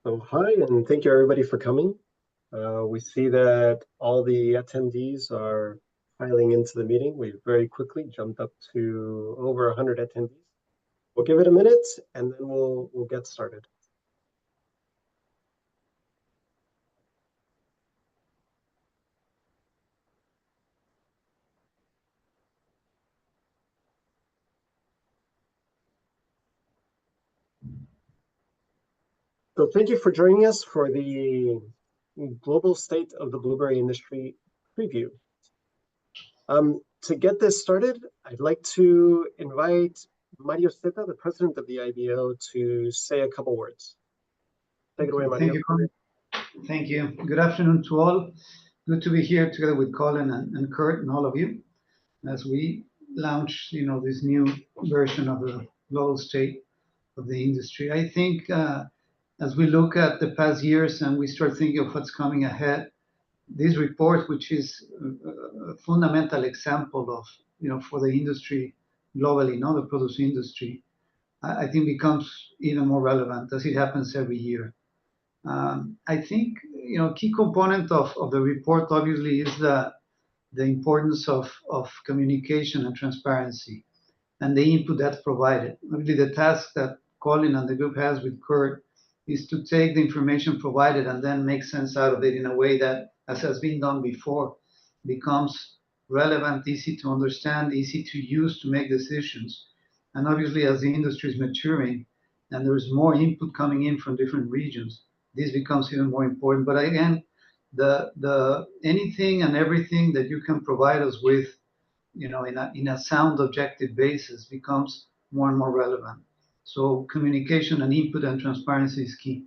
So hi, and thank you everybody for coming. We see that all the attendees are filing into the meeting. We very quickly jumped up to over 100 attendees. We'll give it a minute and then we'll get started. So thank you for joining us for the Global State of the Blueberry Industry preview. To get this started, I'd like to invite Mario Zeta, the president of the IBO, to say a couple words. Take it away, Mario. Thank you, Colin. Thank you. Good afternoon to all. Good to be here together with Colin and Cort and all of you as we launch, this new version of the global state of the industry. I think as we look at the past years and we start thinking of what's coming ahead, this report, which is a fundamental example of, for the industry globally, not the produce industry, I think becomes even more relevant as it happens every year. I think key component of the report obviously is the importance of communication and transparency and the input that's provided. Obviously, the task that Colin and the group has with Cort is to take the information provided and then make sense out of it in a way that, as has been done before, becomes relevant, easy to understand, easy to use to make decisions. And obviously, as the industry is maturing and there's more input coming in from different regions, this becomes even more important. But again, the anything and everything that you can provide us with, in a sound objective basis becomes more and more relevant. So communication and input and transparency is key.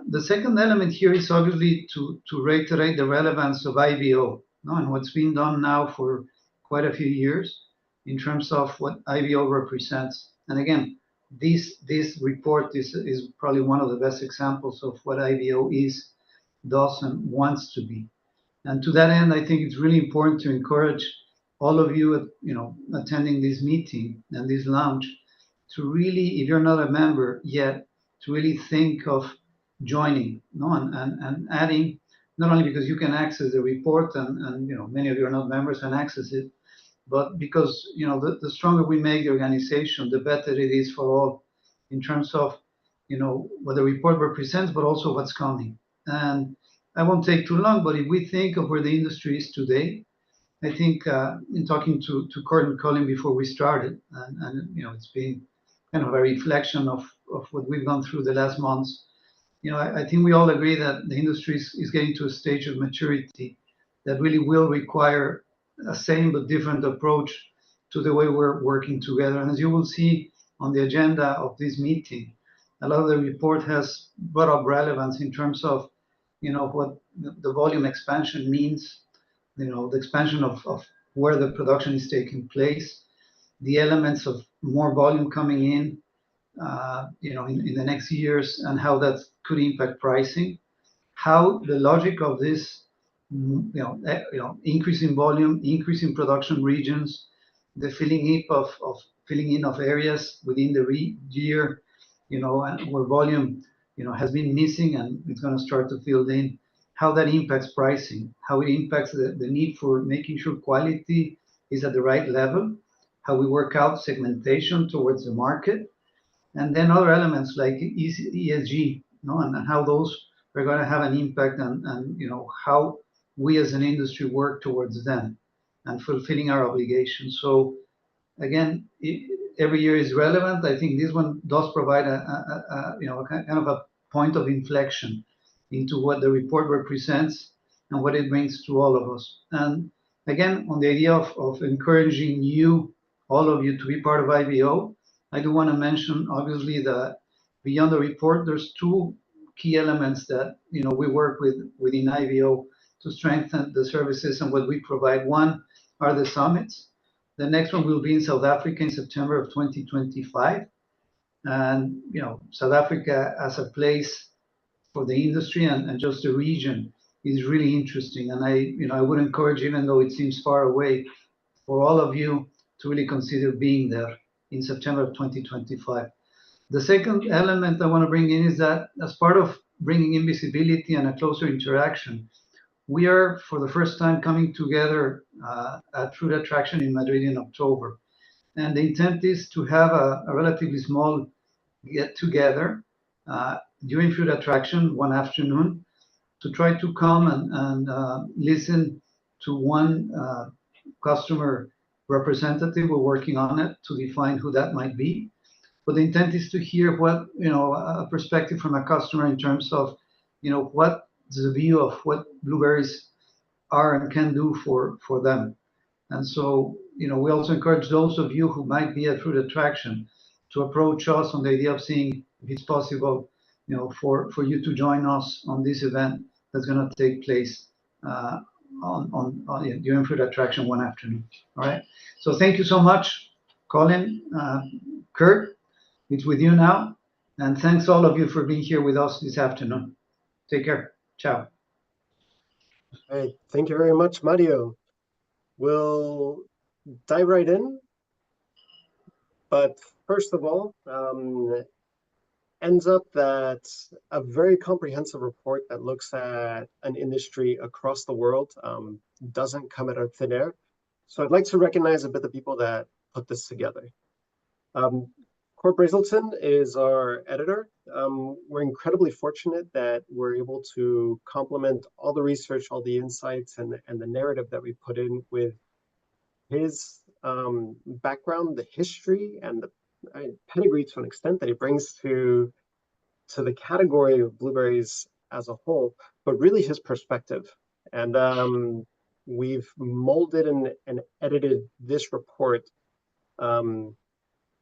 The second element here is obviously to reiterate the relevance of IBO, and what's been done now for quite a few years in terms of what IBO represents. And again, this report is probably one of the best examples of what IBO is, does, and wants to be. And to that end, I think it's really important to encourage all of you, attending this meeting and this launch, to really, if you're not a member yet, to really think of joining, and adding, not only because you can access the report and many of you are not members and access it, but because the stronger we make the organization, the better it is for all in terms of what the report represents, but also what's coming. And I won't take too long, but if we think of where the industry is today, I think in talking to Cort and Colin before we started, and it's been kind of a reflection of what we've gone through the last months. I think we all agree that the industry is getting to a stage of maturity that really will require a same but different approach to the way we're working together. And as you will see on the agenda of this meeting, a lot of the report has brought up relevance in terms of what the volume expansion means, the expansion of where the production is taking place, the elements of more volume coming in, in the next years, and how that could impact pricing, how the logic of this, increase in volume, increase in production regions, the filling in of areas within the year, and where volume, has been missing and it's going to start to fill in, how that impacts pricing, how it impacts the need for making sure quality is at the right level, how we work out segmentation towards the market, and then other elements like ESG, and how those are going to have an impact and how we as an industry work towards them and fulfilling our obligations. So again, every year is relevant. I think this one does provide a kind of a point of inflection into what the report represents and what it brings to all of us. And again, on the idea of encouraging you, all of you, to be part of IBO, I do want to mention, obviously, that beyond the report, there's two key elements that we work with within IBO to strengthen the services and what we provide. One are the summits. The next one will be in South Africa in September of 2025. And South Africa as a place for the industry and just the region is really interesting. And I would encourage, even though it seems far away, for all of you to really consider being there in September of 2025. The second element I want to bring in is that as part of bringing in visibility and a closer interaction, we are for the first time coming together at Fruit Attraction in Madrid in October. And the intent is to have a relatively small get together during Fruit Attraction one afternoon to try to come and listen to one customer representative. We're working on it to define who that might be. But the intent is to hear what, a perspective from a customer in terms of, what the view of what blueberries are and can do for them. And so, we also encourage those of you who might be at Fruit Attraction to approach us on the idea of seeing if it's possible, for you to join us on this event that's going to take place during Fruit Attraction one afternoon. All right. So thank you so much, Colin, Curt. It's with you now. And thanks all of you for being here with us this afternoon. Take care. Ciao. All right, thank you very much, Mario. We'll dive right in. But first of all, ends up that a very comprehensive report that looks at an industry across the world doesn't come out of thin air. So I'd like to recognize a bit the people that put this together. Cort Brazelton is our editor. We're incredibly fortunate that we're able to complement all the research, all the insights, and the narrative that we put in with his background, the history, and the pedigree to an extent that he brings to the category of blueberries as a whole, but really his perspective. And we've molded and edited this report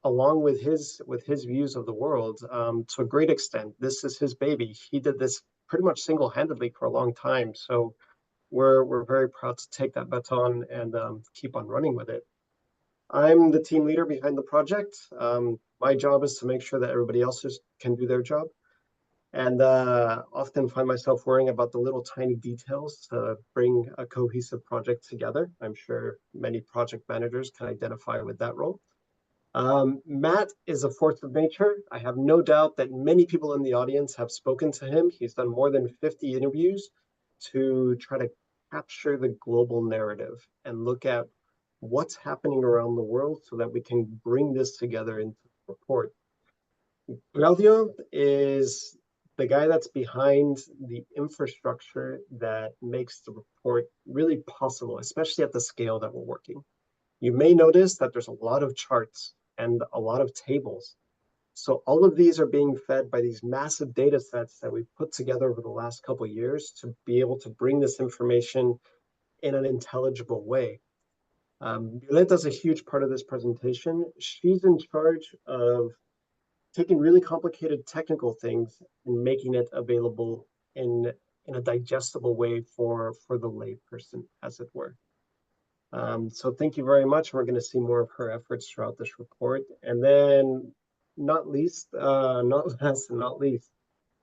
along with his views of the world to a great extent. This is his baby. He did this pretty much single-handedly for a long time. So we're very proud to take that baton and keep on running with it. I'm the team leader behind the project. My job is to make sure that everybody else can do their job. And often find myself worrying about the little tiny details to bring a cohesive project together. I'm sure many project managers can identify with that role. Matt is a force of nature. I have no doubt that many people in the audience have spoken to him. He's done more than 50 interviews to try to capture the global narrative and look at what's happening around the world so that we can bring this together into the report. Claudio is the guy that's behind the infrastructure that makes the report really possible, especially at the scale that we're working. You may notice that there's a lot of charts and a lot of tables. So all of these are being fed by these massive data sets that we've put together over the last couple of years to be able to bring this information in an intelligible way. Violetta's a huge part of this presentation. She's in charge of taking really complicated technical things and making it available in a digestible way for the layperson, as it were. So thank you very much. We're going to see more of her efforts throughout this report. And then not last and not least,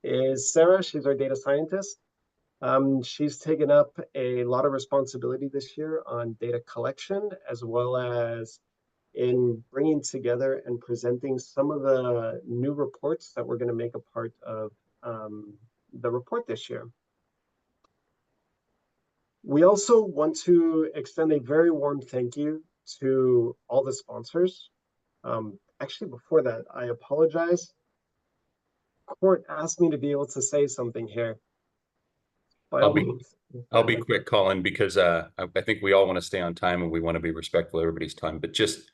is Sarah. She's our data scientist. She's taken up a lot of responsibility this year on data collection, as well as in bringing together and presenting some of the new reports that we're going to make a part of the report this year. We also want to extend a very warm thank you to all the sponsors. Actually, before that, I apologize. Cort asked me to be able to say something here. I'll be quick, Colin, because I think we all want to stay on time and we want to be respectful of everybody's time. But just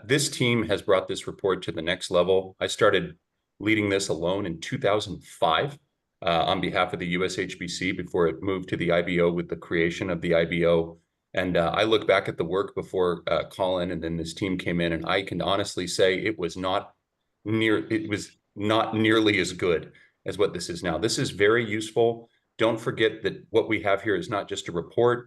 this team has brought this report to the next level. I started leading this alone in 2005 on behalf of the USHBC before it moved to the IBO with the creation of the IBO. And I look back at the work before Colin and then this team came in, and I can honestly say it was not nearly as good as what this is now. This is very useful. Don't forget that what we have here is not just a report.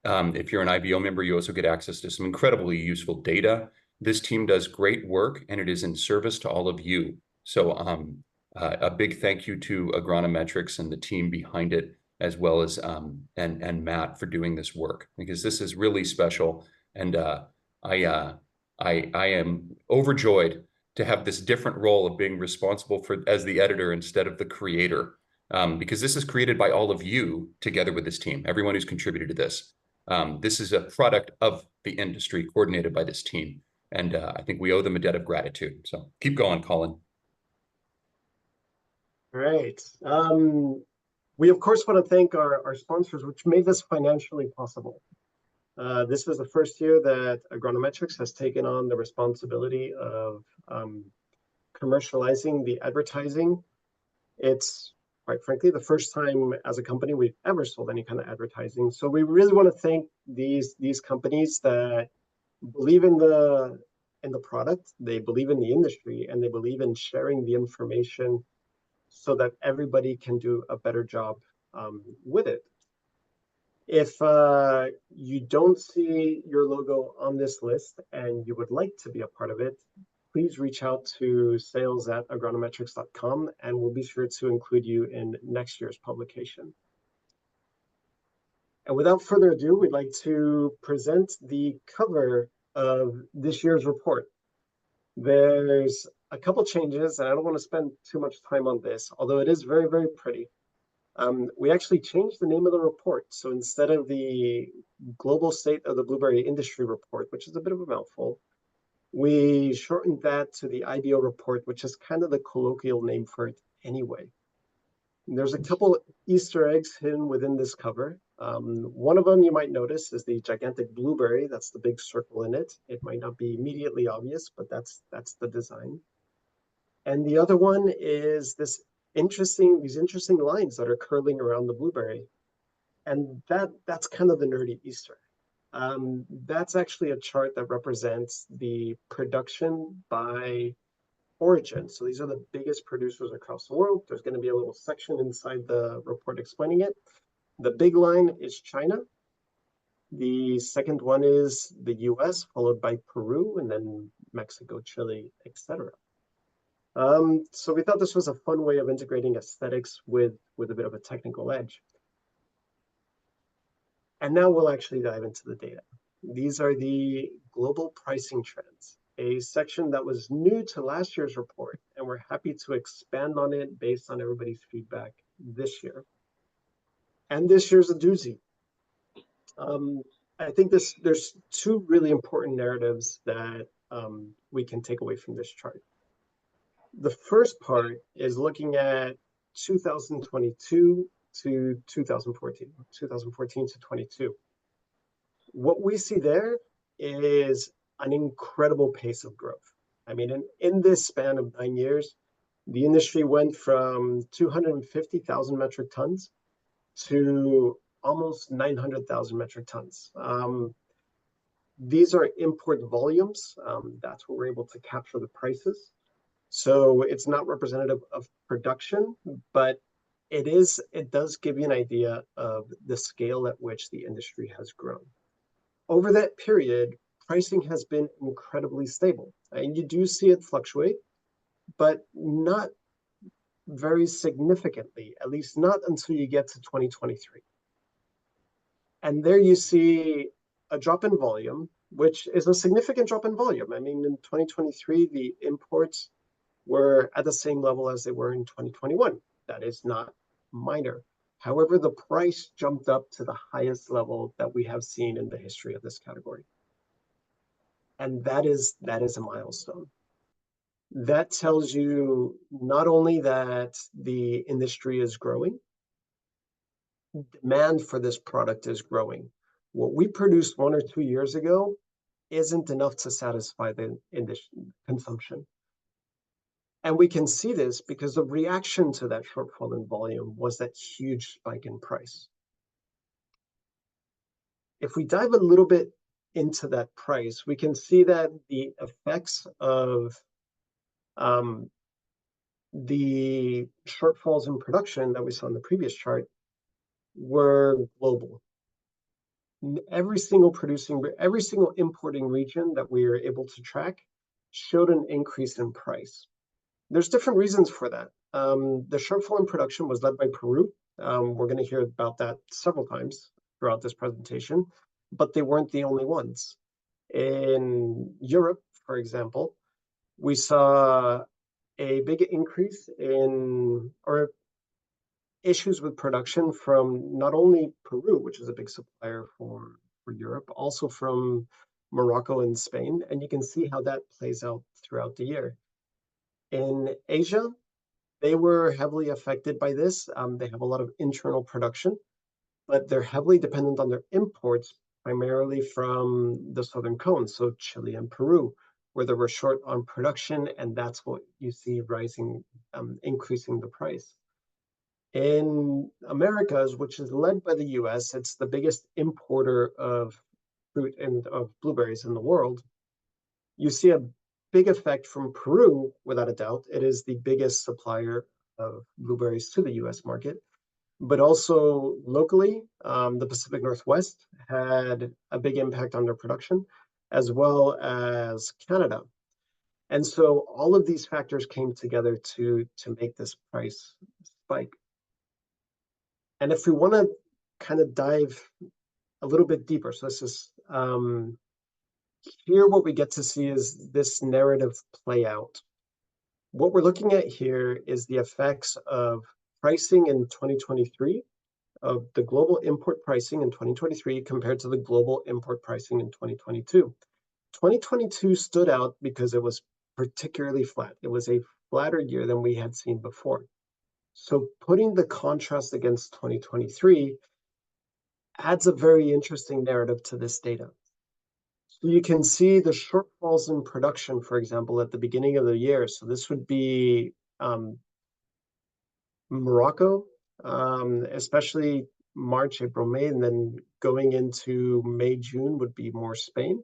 If you're an IBO member, you also get access to some incredibly useful data. This team does great work, and it is in service to all of you. So a big thank you to Agronometrics and the team behind it, as well as and Matt for doing this work, because this is really special. And I am overjoyed to have this different role of being responsible for as the editor instead of the creator, because this is created by all of you together with this team, everyone who's contributed to this. This is a product of the industry coordinated by this team. And I think we owe them a debt of gratitude. So keep going, Colin. Right. We, of course, want to thank our sponsors, which made this financially possible. This was the first year that Agronometrics has taken on the responsibility of commercializing the advertising. It's, quite frankly, the first time as a company we've ever sold any kind of advertising. So we really want to thank these companies that believe in the product, they believe in the industry, and they believe in sharing the information so that everybody can do a better job with it. If you don't see your logo on this list and you would like to be a part of it, please reach out to sales@agronometrics.com and we'll be sure to include you in next year's publication. And without further ado, we'd like to present the cover of this year's report. There's a couple changes, and I don't want to spend too much time on this, although it is very, very pretty. We actually changed the name of the report. So instead of the Global State of the Blueberry Industry Report, which is a bit of a mouthful, we shortened that to the IBO report, which is kind of the colloquial name for it anyway. And there's a couple Easter eggs hidden within this cover. One of them you might notice is the gigantic blueberry. That's the big circle in it. It might not be immediately obvious, but that's the design. And the other one is these interesting lines that are curling around the blueberry. And that's kind of the nerdy Easter egg. That's actually a chart that represents the production by origin. So these are the biggest producers across the world. There's going to be a little section inside the report explaining it. The big line is China. The second one is the US, followed by Peru, and then Mexico, Chile, etc. So we thought this was a fun way of integrating aesthetics with a bit of a technical edge. And now we'll actually dive into the data. These are the global pricing trends, a section that was new to last year's report, and we're happy to expand on it based on everybody's feedback this year. And this year's a doozy. I think there's two really important narratives that we can take away from this chart. The first part is looking at 2022 to 2014 to 22. What we see there is an incredible pace of growth. I mean, in this span of 9 years, the industry went from 250,000 metric tons to almost 900,000 metric tons. These are import volumes. That's what we're able to capture the prices. So it's not representative of production, but it does give you an idea of the scale at which the industry has grown. Over that period, pricing has been incredibly stable. And you do see it fluctuate, but not very significantly, at least not until you get to 2023. And there you see a drop in volume, which is a significant drop in volume. I mean, in 2023, the imports were at the same level as they were in 2021. That is not minor. However, the price jumped up to the highest level that we have seen in the history of this category. And that is a milestone. That tells you not only that the industry is growing, demand for this product is growing. What we produced 1 or 2 years ago isn't enough to satisfy the industry consumption. And we can see this because the reaction to that shortfall in volume was that huge spike in price. If we dive a little bit into that price, we can see that the effects of the shortfalls in production that we saw in the previous chart were global. Every single importing region that we are able to track showed an increase in price. There's different reasons for that. The shortfall in production was led by Peru. We're going to hear about that several times throughout this presentation, but they weren't the only ones. In Europe, for example, We saw a big increase or issues with production from not only Peru, which is a big supplier for Europe, also from Morocco and Spain. And you can see how that plays out throughout the year. In Asia, they were heavily affected by this. They have a lot of internal production, but they're heavily dependent on their imports, primarily from the Southern Cone, so Chile and Peru, where they were short on production, and that's what you see rising, increasing the price. In Americas, which is led by the US, it's the biggest importer of fruit and of blueberries in the world. You see a big effect from Peru, without a doubt. It is the biggest supplier of blueberries to the US market. But also locally, the Pacific Northwest had a big impact on their production, as well as Canada. And so all of these factors came together to make this price spike. And if we want to kind of dive a little bit deeper, so this is here what we get to see is this narrative play out. What we're looking at here is the effects of pricing in 2023, of the global import pricing in 2023 compared to the global import pricing in 2022. 2022 stood out because it was particularly flat. It was a flatter year than we had seen before. So putting the contrast against 2023 adds a very interesting narrative to this data. So you can see the shortfalls in production, for example, at the beginning of the year. So this would be Morocco, especially March, April, May, and then going into May, June would be more Spain.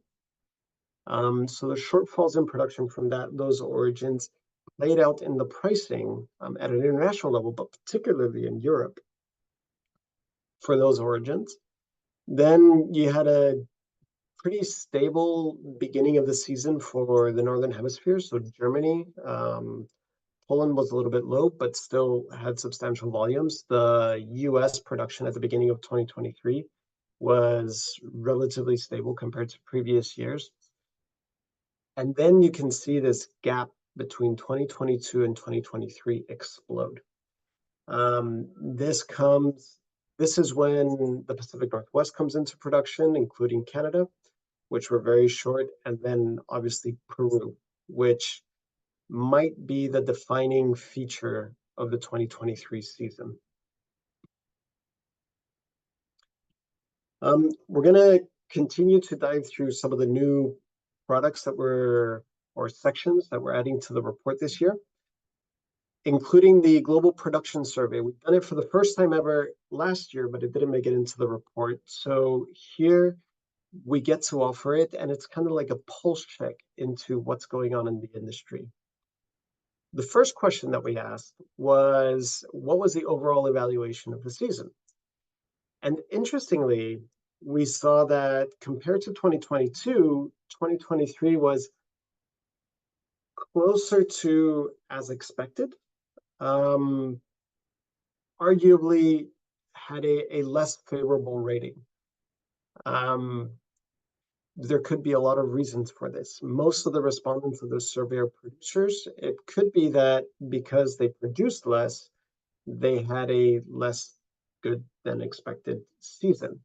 So the shortfalls in production from those origins played out in the pricing at an international level, but particularly in Europe for those origins. Then you had a pretty stable beginning of the season for the Northern Hemisphere. So Germany, Poland was a little bit low, but still had substantial volumes. The US production at the beginning of 2023 was relatively stable compared to previous years. And then you can see this gap between 2022 and 2023 explode. This is when the Pacific Northwest comes into production, including Canada, which were very short, and then obviously Peru, which might be the defining feature of the 2023 season. We're going to continue to dive through some of the new products or sections that we're adding to the report this year, including the Global Production Survey. We've done it for the first time ever last year, but it didn't make it into the report. So here we get to offer it, and it's kind of like a pulse check into what's going on in the industry. The first question that we asked was, what was the overall evaluation of the season? And interestingly, we saw that compared to 2022, 2023 was closer to as expected. Arguably had a less favorable rating. There could be a lot of reasons for this. Most of the respondents of the survey are producers. It could be that because they produced less, they had a less good than expected season.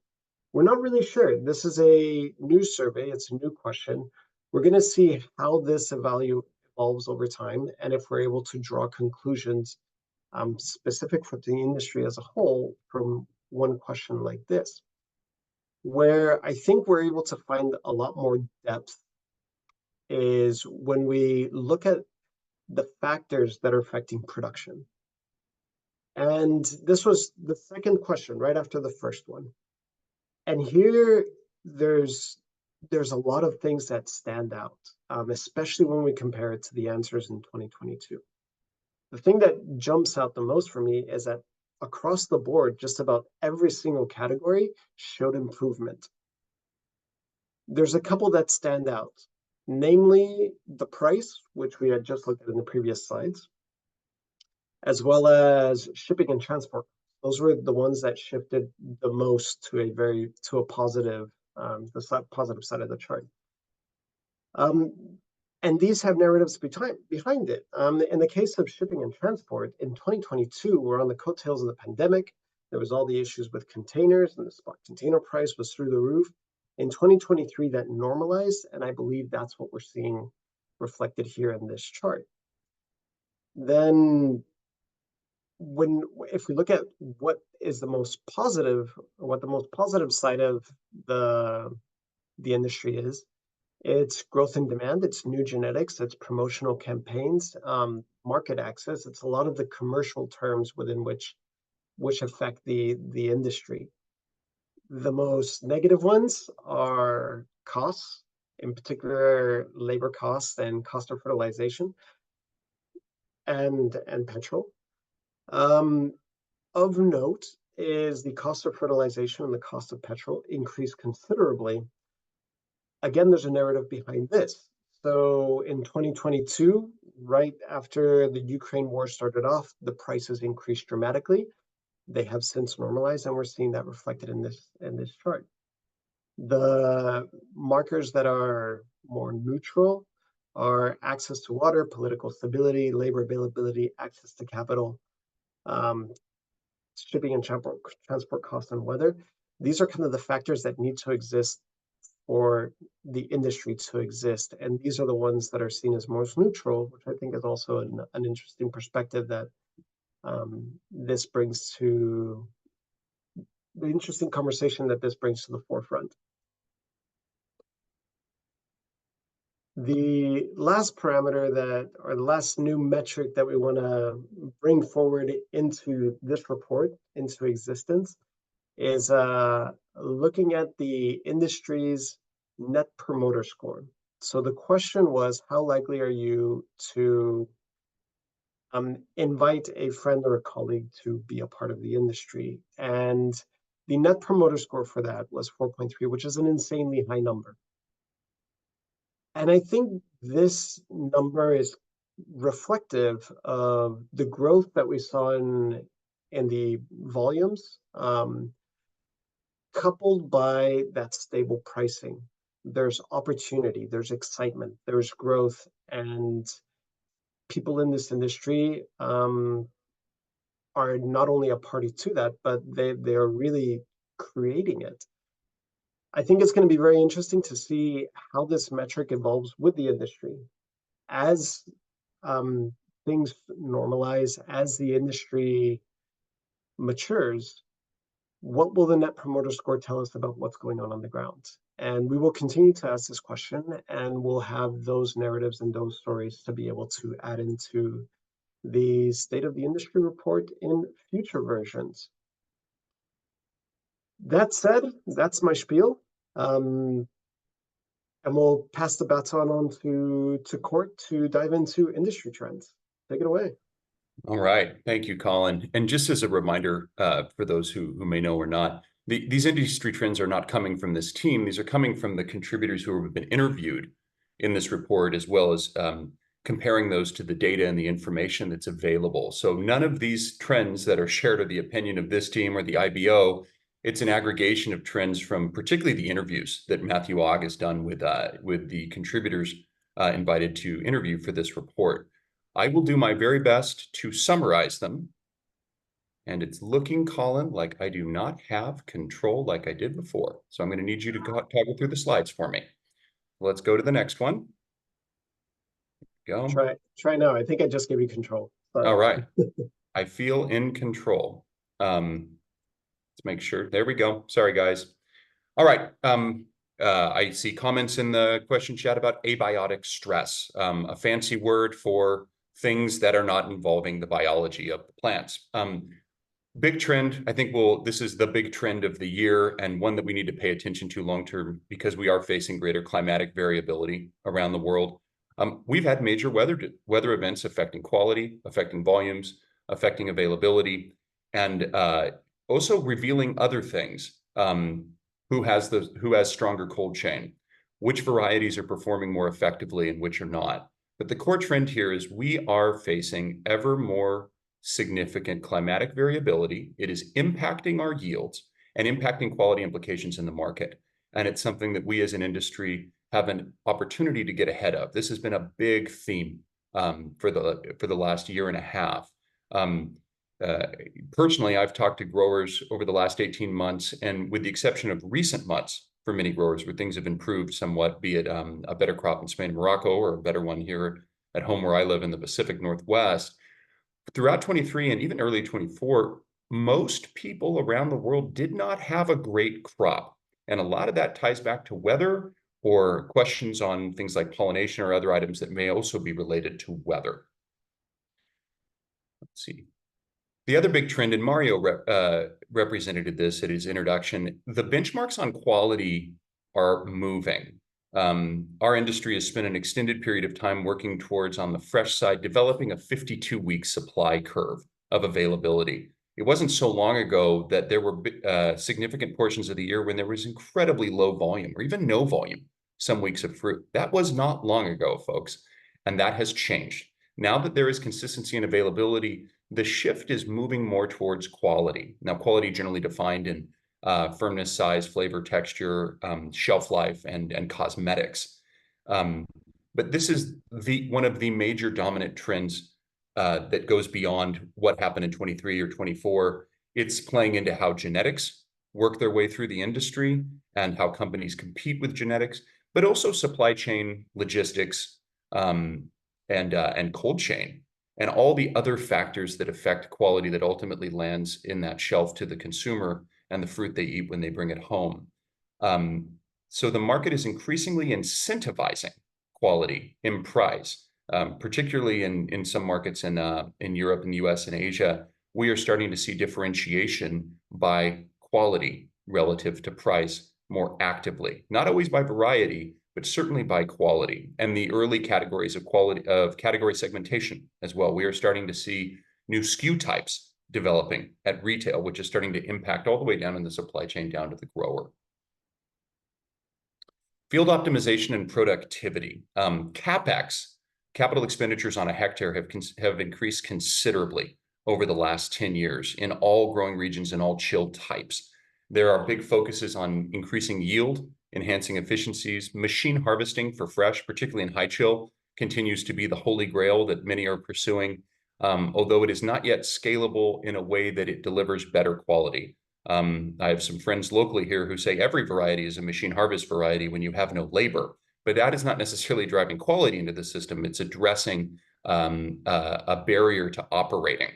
We're not really sure. This is a new survey. It's a new question. We're going to see how this evolves over time, and if we're able to draw conclusions specific for the industry as a whole from one question like this. Where I think we're able to find a lot more depth is when we look at the factors that are affecting production. And this was the second question right after the first one. And here there's a lot of things that stand out, especially when we compare it to the answers in 2022. The thing that jumps out the most for me is that across the board, just about every single category showed improvement. There's a couple that stand out, namely the price, which we had just looked at in the previous slides, as well as shipping and transport. Those were the ones that shifted the most to a positive, the positive side of the chart. And these have narratives behind it. In the case of shipping and transport, in 2022, we're on the coattails of the pandemic. There was all the issues with containers, and the spot container price was through the roof. In 2023, that normalized, and I believe that's what we're seeing reflected here in this chart. Then if we look at what is the most positive, or what the most positive side of the industry is, it's growth in demand, it's new genetics, it's promotional campaigns, market access. It's a lot of the commercial terms within which affect the industry. The most negative ones are costs, in particular labor costs and cost of fertilization and petrol. Of note is the cost of fertilization and the cost of petrol increased considerably. Again, there's a narrative behind this. So in 2022, right after the Ukraine war started off, the prices increased dramatically. They have since normalized, and we're seeing that reflected in this chart. The markers that are more neutral are access to water, political stability, labor availability, access to capital, shipping and transport costs, and weather. These are kind of the factors that need to exist for the industry to exist. And these are the ones that are seen as most neutral, which I think is also an interesting perspective that this brings to the interesting conversation that this brings to the forefront. The last parameter or the last new metric that we want to bring forward into this report, into existence, is looking at the industry's net promoter score. So the question was, how likely are you to invite a friend or a colleague to be a part of the industry? And the net promoter score for that was 4.3, which is an insanely high number. And I think this number is reflective of the growth that we saw in the volumes, coupled by that stable pricing. There's opportunity, there's excitement, there's growth, and people in this industry are not only a party to that, but they are really creating it. I think it's going to be very interesting to see how this metric evolves with the industry. As things normalize, as the industry matures, what will the net promoter score tell us about what's going on the ground? And we will continue to ask this question, and we'll have those narratives and those stories to be able to add into the State of the Industry report in future versions. That said, that's my spiel. And we'll pass the baton on to Cort to dive into industry trends. Take it away. All right. Thank you, Colin. And just as a reminder, for those who may know or not, these industry trends are not coming from this team. These are coming from the contributors who have been interviewed in this report, as well as comparing those to the data and the information that's available. So none of these trends that are shared are the opinion of this team or the IBO. It's an aggregation of trends from particularly the interviews that Matthew Ogg has done with the contributors invited to interview for this report. I will do my very best to summarize them. And it's looking, Colin, like I do not have control like I did before. So I'm going to need you to toggle through the slides for me. Let's go to the next one. Go. Try now. I think I just gave you control. But... All right. I feel in control. Let's make sure. There we go. Sorry, guys. All right. I see comments in the question chat about abiotic stress, a fancy word for things that are not involving the biology of the plants. Big trend, I think this is the big trend of the year, and one that we need to pay attention to long-term because we are facing greater climatic variability around the world. We've had major weather events affecting quality, affecting volumes, affecting availability, and also revealing other things. Who has stronger cold chain, which varieties are performing more effectively and which are not. But the core trend here is we are facing ever more significant climatic variability. It is impacting our yields and impacting quality implications in the market. And it's something that we as an industry have an opportunity to get ahead of. This has been a big theme for the last year and a half. Personally, I've talked to growers over the last 18 months, and with the exception of recent months for many growers where things have improved somewhat, be it a better crop in Spain and Morocco or a better one here at home where I live in the Pacific Northwest, throughout 23 and even early 24, most people around the world did not have a great crop. And a lot of that ties back to weather or questions on things like pollination or other items that may also be related to weather. Let's see. The other big trend, and Mario represented this at his introduction, the benchmarks on quality are moving. Our industry has spent an extended period of time working towards, on the fresh side, developing a 52-week supply curve of availability. It wasn't so long ago that there were significant portions of the year when there was incredibly low volume or even no volume, some weeks of fruit. That was not long ago, folks, and that has changed. Now that there is consistency and availability, the shift is moving more towards quality. Now, quality generally defined in firmness, size, flavor, texture, shelf life, and cosmetics. But this is one of the major dominant trends that goes beyond what happened in 23 or 24. It's playing into how genetics work their way through the industry and how companies compete with genetics, but also supply chain, logistics, and cold chain, and all the other factors that affect quality that ultimately lands in that shelf to the consumer and the fruit they eat when they bring it home. So the market is increasingly incentivizing quality in price, particularly in some markets in Europe and the US and Asia. We are starting to see differentiation by quality relative to price more actively, not always by variety, but certainly by quality, and the early categories of quality of category segmentation as well. We are starting to see new SKU types developing at retail, which is starting to impact all the way down in the supply chain down to the grower. Field optimization and productivity. CapEx, capital expenditures on a hectare, have increased considerably over the last 10 years in all growing regions and all chill types. There are big focuses on increasing yield, enhancing efficiencies. Machine harvesting for fresh, particularly in high chill, continues to be the holy grail that many are pursuing, although it is not yet scalable in a way that it delivers better quality. I have some friends locally here who say every variety is a machine harvest variety when you have no labor, but that is not necessarily driving quality into the system. It's addressing a barrier to operating.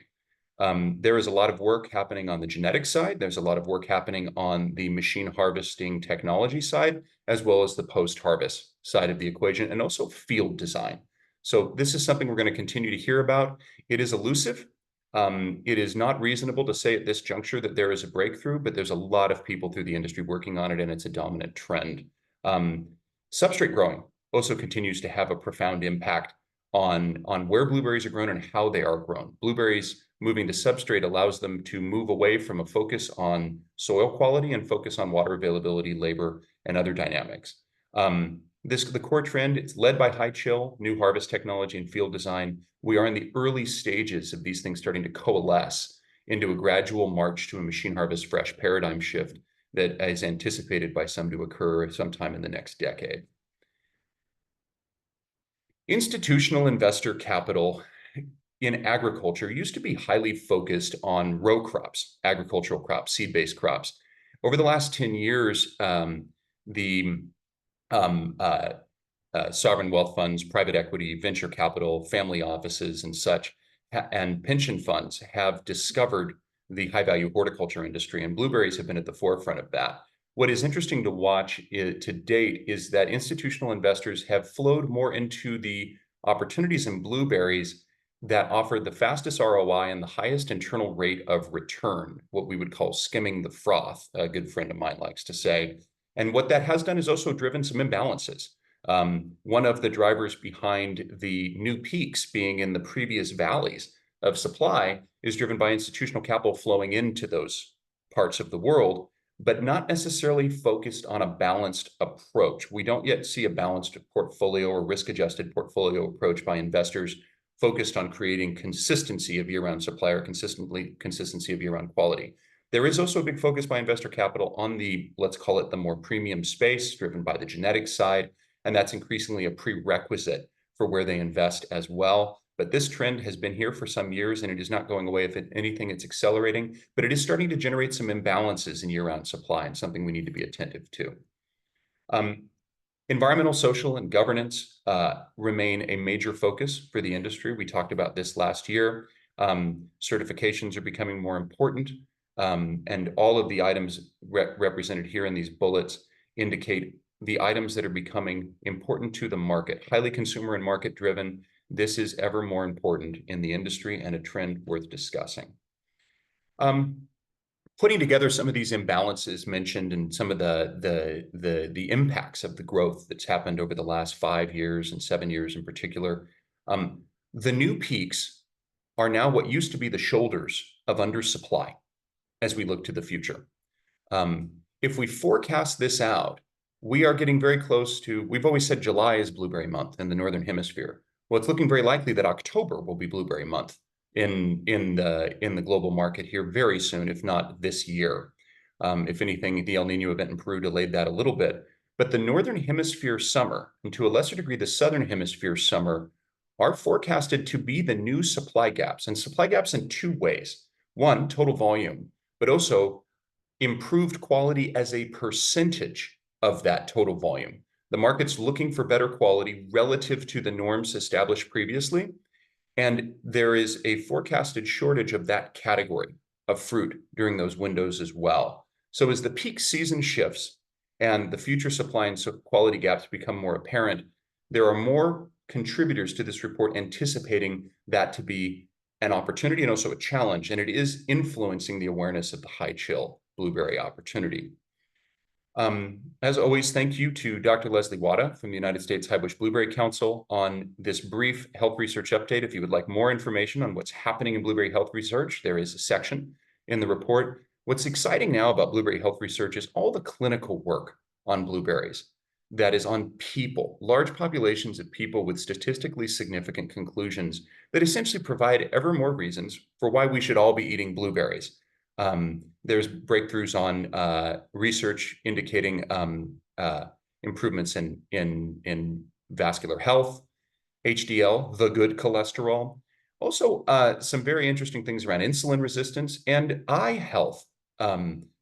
There is a lot of work happening on the genetic side. There's a lot of work happening on the machine harvesting technology side, as well as the post-harvest side of the equation, and also field design. So this is something we're going to continue to hear about. It is elusive. It is not reasonable to say at this juncture that there is a breakthrough, but there's a lot of people through the industry working on it, and it's a dominant trend. Substrate growing also continues to have a profound impact on where blueberries are grown and how they are grown. Blueberries moving to substrate allows them to move away from a focus on soil quality and focus on water availability, labor, and other dynamics. The core trend, it's led by high chill, new harvest technology, and field design. We are in the early stages of these things starting to coalesce into a gradual march to a machine harvest fresh paradigm shift that is anticipated by some to occur sometime in the next decade. Institutional investor capital in agriculture used to be highly focused on row crops, agricultural crops, seed-based crops. Over the last 10 years, the sovereign wealth funds, private equity, venture capital, family offices, and such, and pension funds have discovered the high-value horticulture industry, and blueberries have been at the forefront of that. What is interesting to watch to date is that institutional investors have flowed more into the opportunities in blueberries that offer the fastest ROI and the highest internal rate of return, what we would call skimming the froth, a good friend of mine likes to say. And what that has done is also driven some imbalances. One of the drivers behind the new peaks being in the previous valleys of supply is driven by institutional capital flowing into those parts of the world, but not necessarily focused on a balanced approach. We don't yet see a balanced portfolio or risk-adjusted portfolio approach by investors focused on creating consistency of year-round supply or consistency of year-round quality. There is also a big focus by investor capital on the, let's call it the more premium space driven by the genetics side, and that's increasingly a prerequisite for where they invest as well. But this trend has been here for some years, and it is not going away. If anything, it's accelerating, but it is starting to generate some imbalances in year-round supply, and something we need to be attentive to. Environmental, social, and governance remain a major focus for the industry. We talked about this last year. Certifications are becoming more important, and all of the items represented here in these bullets indicate the items that are becoming important to the market, highly consumer and market driven. This is ever more important in the industry and a trend worth discussing. Putting together some of these imbalances mentioned and some of the impacts of the growth that's happened over the last 5 years and 7 years in particular, the new peaks are now what used to be the shoulders of undersupply as we look to the future. If we forecast this out, we are getting very close to, we've always said July is blueberry month in the Northern Hemisphere. Well, it's looking very likely that October will be blueberry month in the global market here very soon, if not this year. If anything, the El Nino event in Peru delayed that a little bit. But the Northern Hemisphere summer, and to a lesser degree the Southern Hemisphere summer, are forecasted to be the new supply gaps. And supply gaps in 2 ways. One, total volume, but also improved quality as a percentage of that total volume. The market's looking for better quality relative to the norms established previously. And there is a forecasted shortage of that category of fruit during those windows as well. So as the peak season shifts and the future supply and quality gaps become more apparent, there are more contributors to this report anticipating that to be an opportunity and also a challenge, and it is influencing the awareness of the high chill blueberry opportunity. As always, thank you to Dr. Leslie Wada from the United States High Bush Blueberry Council on this brief health research update. If you would like more information on what's happening in blueberry health research, there is a section in the report. What's exciting now about blueberry health research is all the clinical work on blueberries that is on people, large populations of people with statistically significant conclusions that essentially provide ever more reasons for why we should all be eating blueberries. There's breakthroughs on research indicating improvements in vascular health, HDL, the good cholesterol. Also, some very interesting things around insulin resistance and eye health,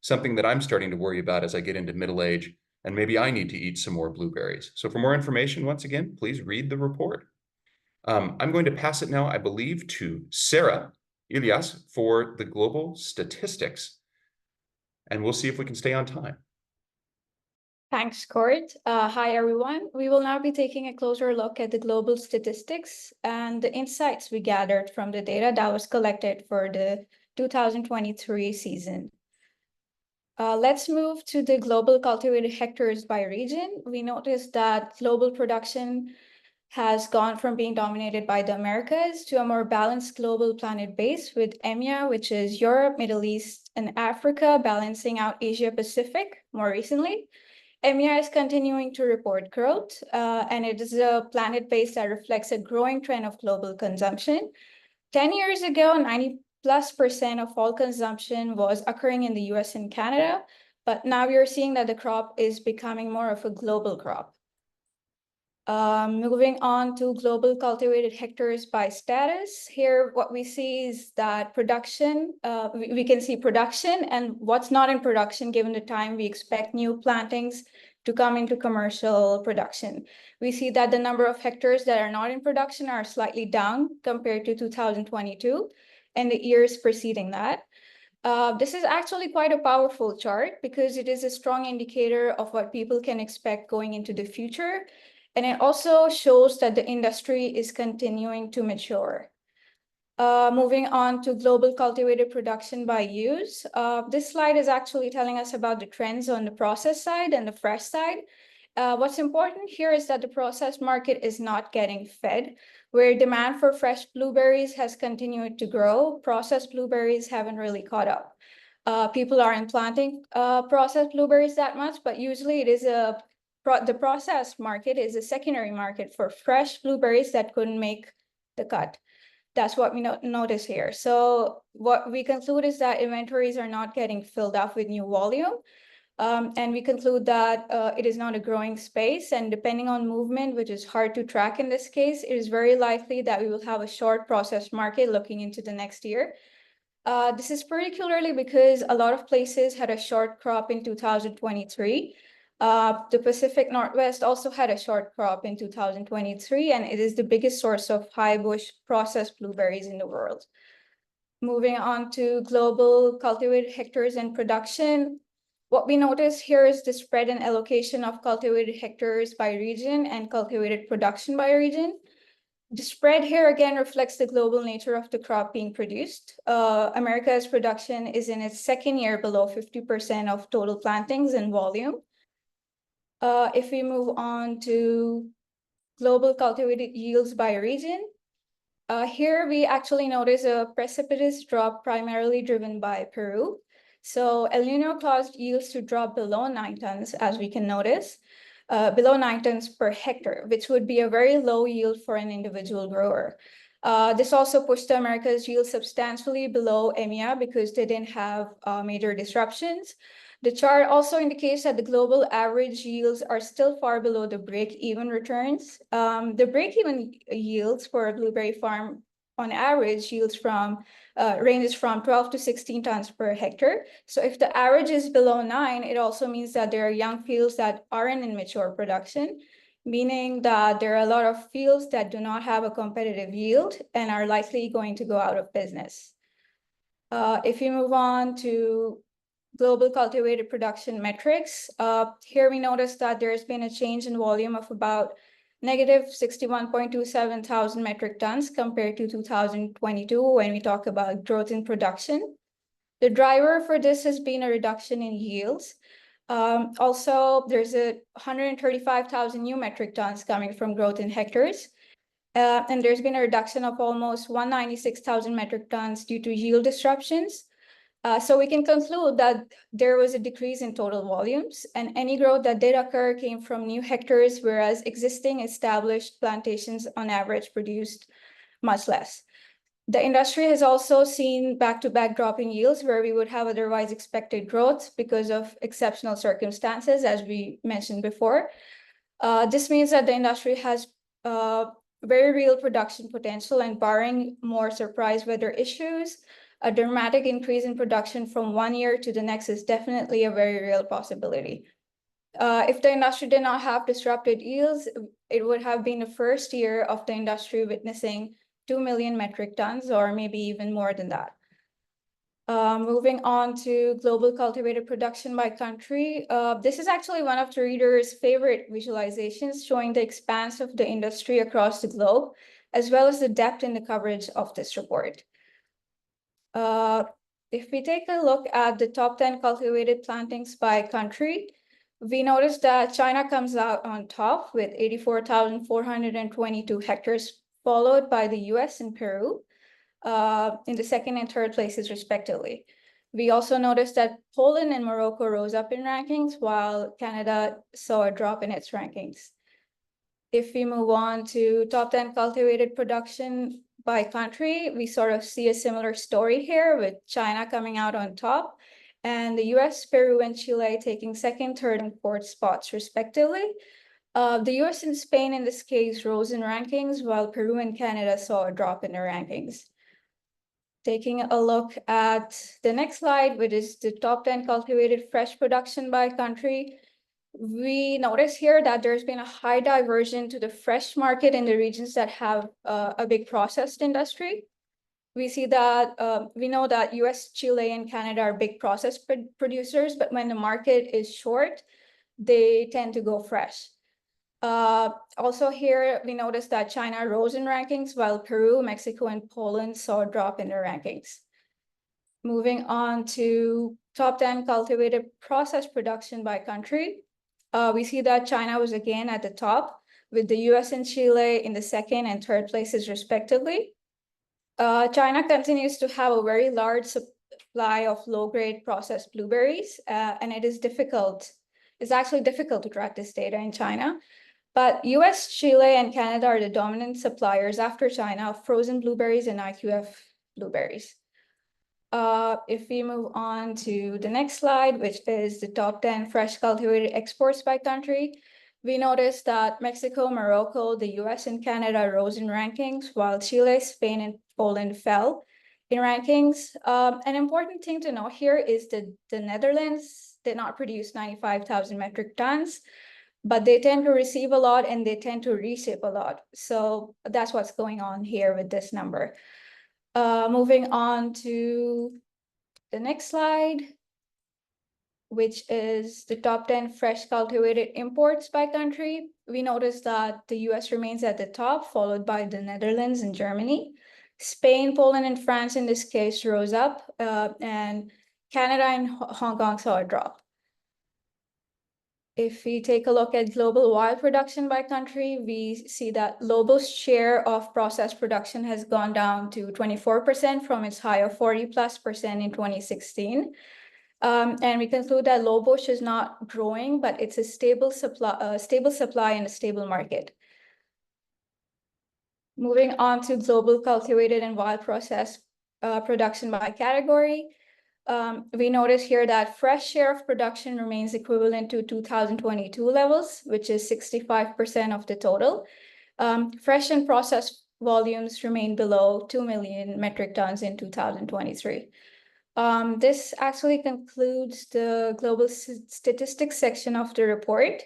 something that I'm starting to worry about as I get into middle age, and maybe I need to eat some more blueberries. So for more information, once again, please read the report. I'm going to pass it now, I believe, to Sarah Ilias for the global statistics, and we'll see if we can stay on time. Thanks, Cort. Hi, everyone. We will now be taking a closer look at the global statistics and the insights we gathered from the data that was collected for the 2023 season. Let's move to the global cultivated hectares by region. We noticed that global production has gone from being dominated by the Americas to a more balanced global planet base with EMEA, which is Europe, Middle East, and Africa, balancing out Asia Pacific more recently. EMEA is continuing to report growth, and it is a planet base that reflects a growing trend of global consumption. 10 years ago, 90+% of all consumption was occurring in the US and Canada, but now we are seeing that the crop is becoming more of a global crop. Moving on to global cultivated hectares by status. Here, what we see is that production, we can see production and what's not in production given the time we expect new plantings to come into commercial production. We see that the number of hectares that are not in production are slightly down compared to 2022 and the years preceding that. This is actually quite a powerful chart because it is a strong indicator of what people can expect going into the future. And it also shows that the industry is continuing to mature. Moving on to global cultivated production by use. This slide is actually telling us about the trends on the processed side and the fresh side. What's important here is that the processed market is not getting fed. Where demand for fresh blueberries has continued to grow, processed blueberries haven't really caught up. People aren't planting processed blueberries that much, but usually it is the processed market is a secondary market for fresh blueberries that couldn't make the cut. That's what we notice here. So what we conclude is that inventories are not getting filled up with new volume. And we conclude that it is not a growing space, and depending on movement, which is hard to track in this case, it is very likely that we will have a short processed market looking into the next year. This is particularly because a lot of places had a short crop in 2023. The Pacific Northwest also had a short crop in 2023, and it is the biggest source of high bush processed blueberries in the world. Moving on to global cultivated hectares and production. What we notice here is the spread and allocation of cultivated hectares by region and cultivated production by region. The spread here again reflects the global nature of the crop being produced. America's production is in its second year below 50% of total plantings in volume. If we move on to global cultivated yields by region, here we actually notice a precipitous drop primarily driven by Peru. So El Nino caused yields to drop below 9 tons, as we can notice, below 9 tons per hectare, which would be a very low yield for an individual grower. This also pushed America's yield substantially below EMEA because they didn't have major disruptions. The chart also indicates that the global average yields are still far below the break-even returns. The break-even yields for a blueberry farm on average ranges from 12 to 16 tons per hectare. So if the average is below 9, it also means that there are young fields that aren't in mature production, meaning that there are a lot of fields that do not have a competitive yield and are likely going to go out of business. If you move on to global cultivated production metrics, here we notice that there's been a change in volume of about negative 61.27 thousand metric tons compared to 2022 when we talk about growth in production. The driver for this has been a reduction in yields. Also, there's a 135,000 new metric tons coming from growth in hectares. And there's been a reduction of almost 196,000 metric tons due to yield disruptions. So we can conclude that there was a decrease in total volumes, and any growth that did occur came from new hectares, whereas existing established plantations on average produced much less. The industry has also seen back-to-back drop in yields where we would have otherwise expected growth because of exceptional circumstances, as we mentioned before. This means that the industry has very real production potential, and barring more surprise weather issues, a dramatic increase in production from one year to the next is definitely a very real possibility. If the industry did not have disrupted yields, it would have been the first year of the industry witnessing 2 million metric tons, or maybe even more than that. Moving on to global cultivated production by country. This is actually one of the reader's favorite visualizations, showing the expanse of the industry across the globe, as well as the depth in the coverage of this report. If we take a look at the top 10 cultivated plantings by country, we notice that China comes out on top with 84,422 hectares, followed by the US and Peru in the second and third places respectively. We also noticed that Poland and Morocco rose up in rankings, while Canada saw a drop in its rankings. If we move on to top 10 cultivated production by country, we sort of see a similar story here, with China coming out on top and the US, Peru, and Chile taking second, third, and fourth spots respectively. The US and Spain in this case rose in rankings, while Peru and Canada saw a drop in their rankings. Taking a look at the next slide, which is the top 10 cultivated fresh production by country, we notice here that there's been a high diversion to the fresh market in the regions that have a big processed industry. We see that, we know that US, Chile, and Canada are big processed producers, but when the market is short, they tend to go fresh. Also here, we noticed that China rose in rankings, while Peru, Mexico, and Poland saw a drop in their rankings. Moving on to top 10 cultivated processed production by country, we see that China was again at the top, with the US and Chile in the second and third places respectively. China continues to have a very large supply of low-grade processed blueberries, and it's actually difficult to track this data in China. But US, Chile, and Canada are the dominant suppliers after China of frozen blueberries and IQF blueberries. If we move on to the next slide, which is the top 10 fresh cultivated exports by country, we noticed that Mexico, Morocco, the US, and Canada rose in rankings, while Chile, Spain, and Poland fell in rankings. An important thing to note here is that the Netherlands did not produce 95,000 metric tons, but they tend to receive a lot and they tend to reship a lot. So that's what's going on here with this number. Moving on to the next slide, which is the top 10 fresh cultivated imports by country. We noticed that the US remains at the top, followed by the Netherlands and Germany. Spain, Poland, and France in this case rose up, and Canada and Hong Kong saw a drop. If we take a look at global wild production by country, we see that global share of processed production has gone down to 24% from its high of 40+% in 2016. And we conclude that low bush is not growing, but it's a stable supply and a stable market. Moving on to global cultivated and wild processed production by category. We notice here that fresh share of production remains equivalent to 2022 levels, which is 65% of the total. Fresh and processed volumes remain below 2 million metric tons in 2023. This actually concludes the global statistics section of the report.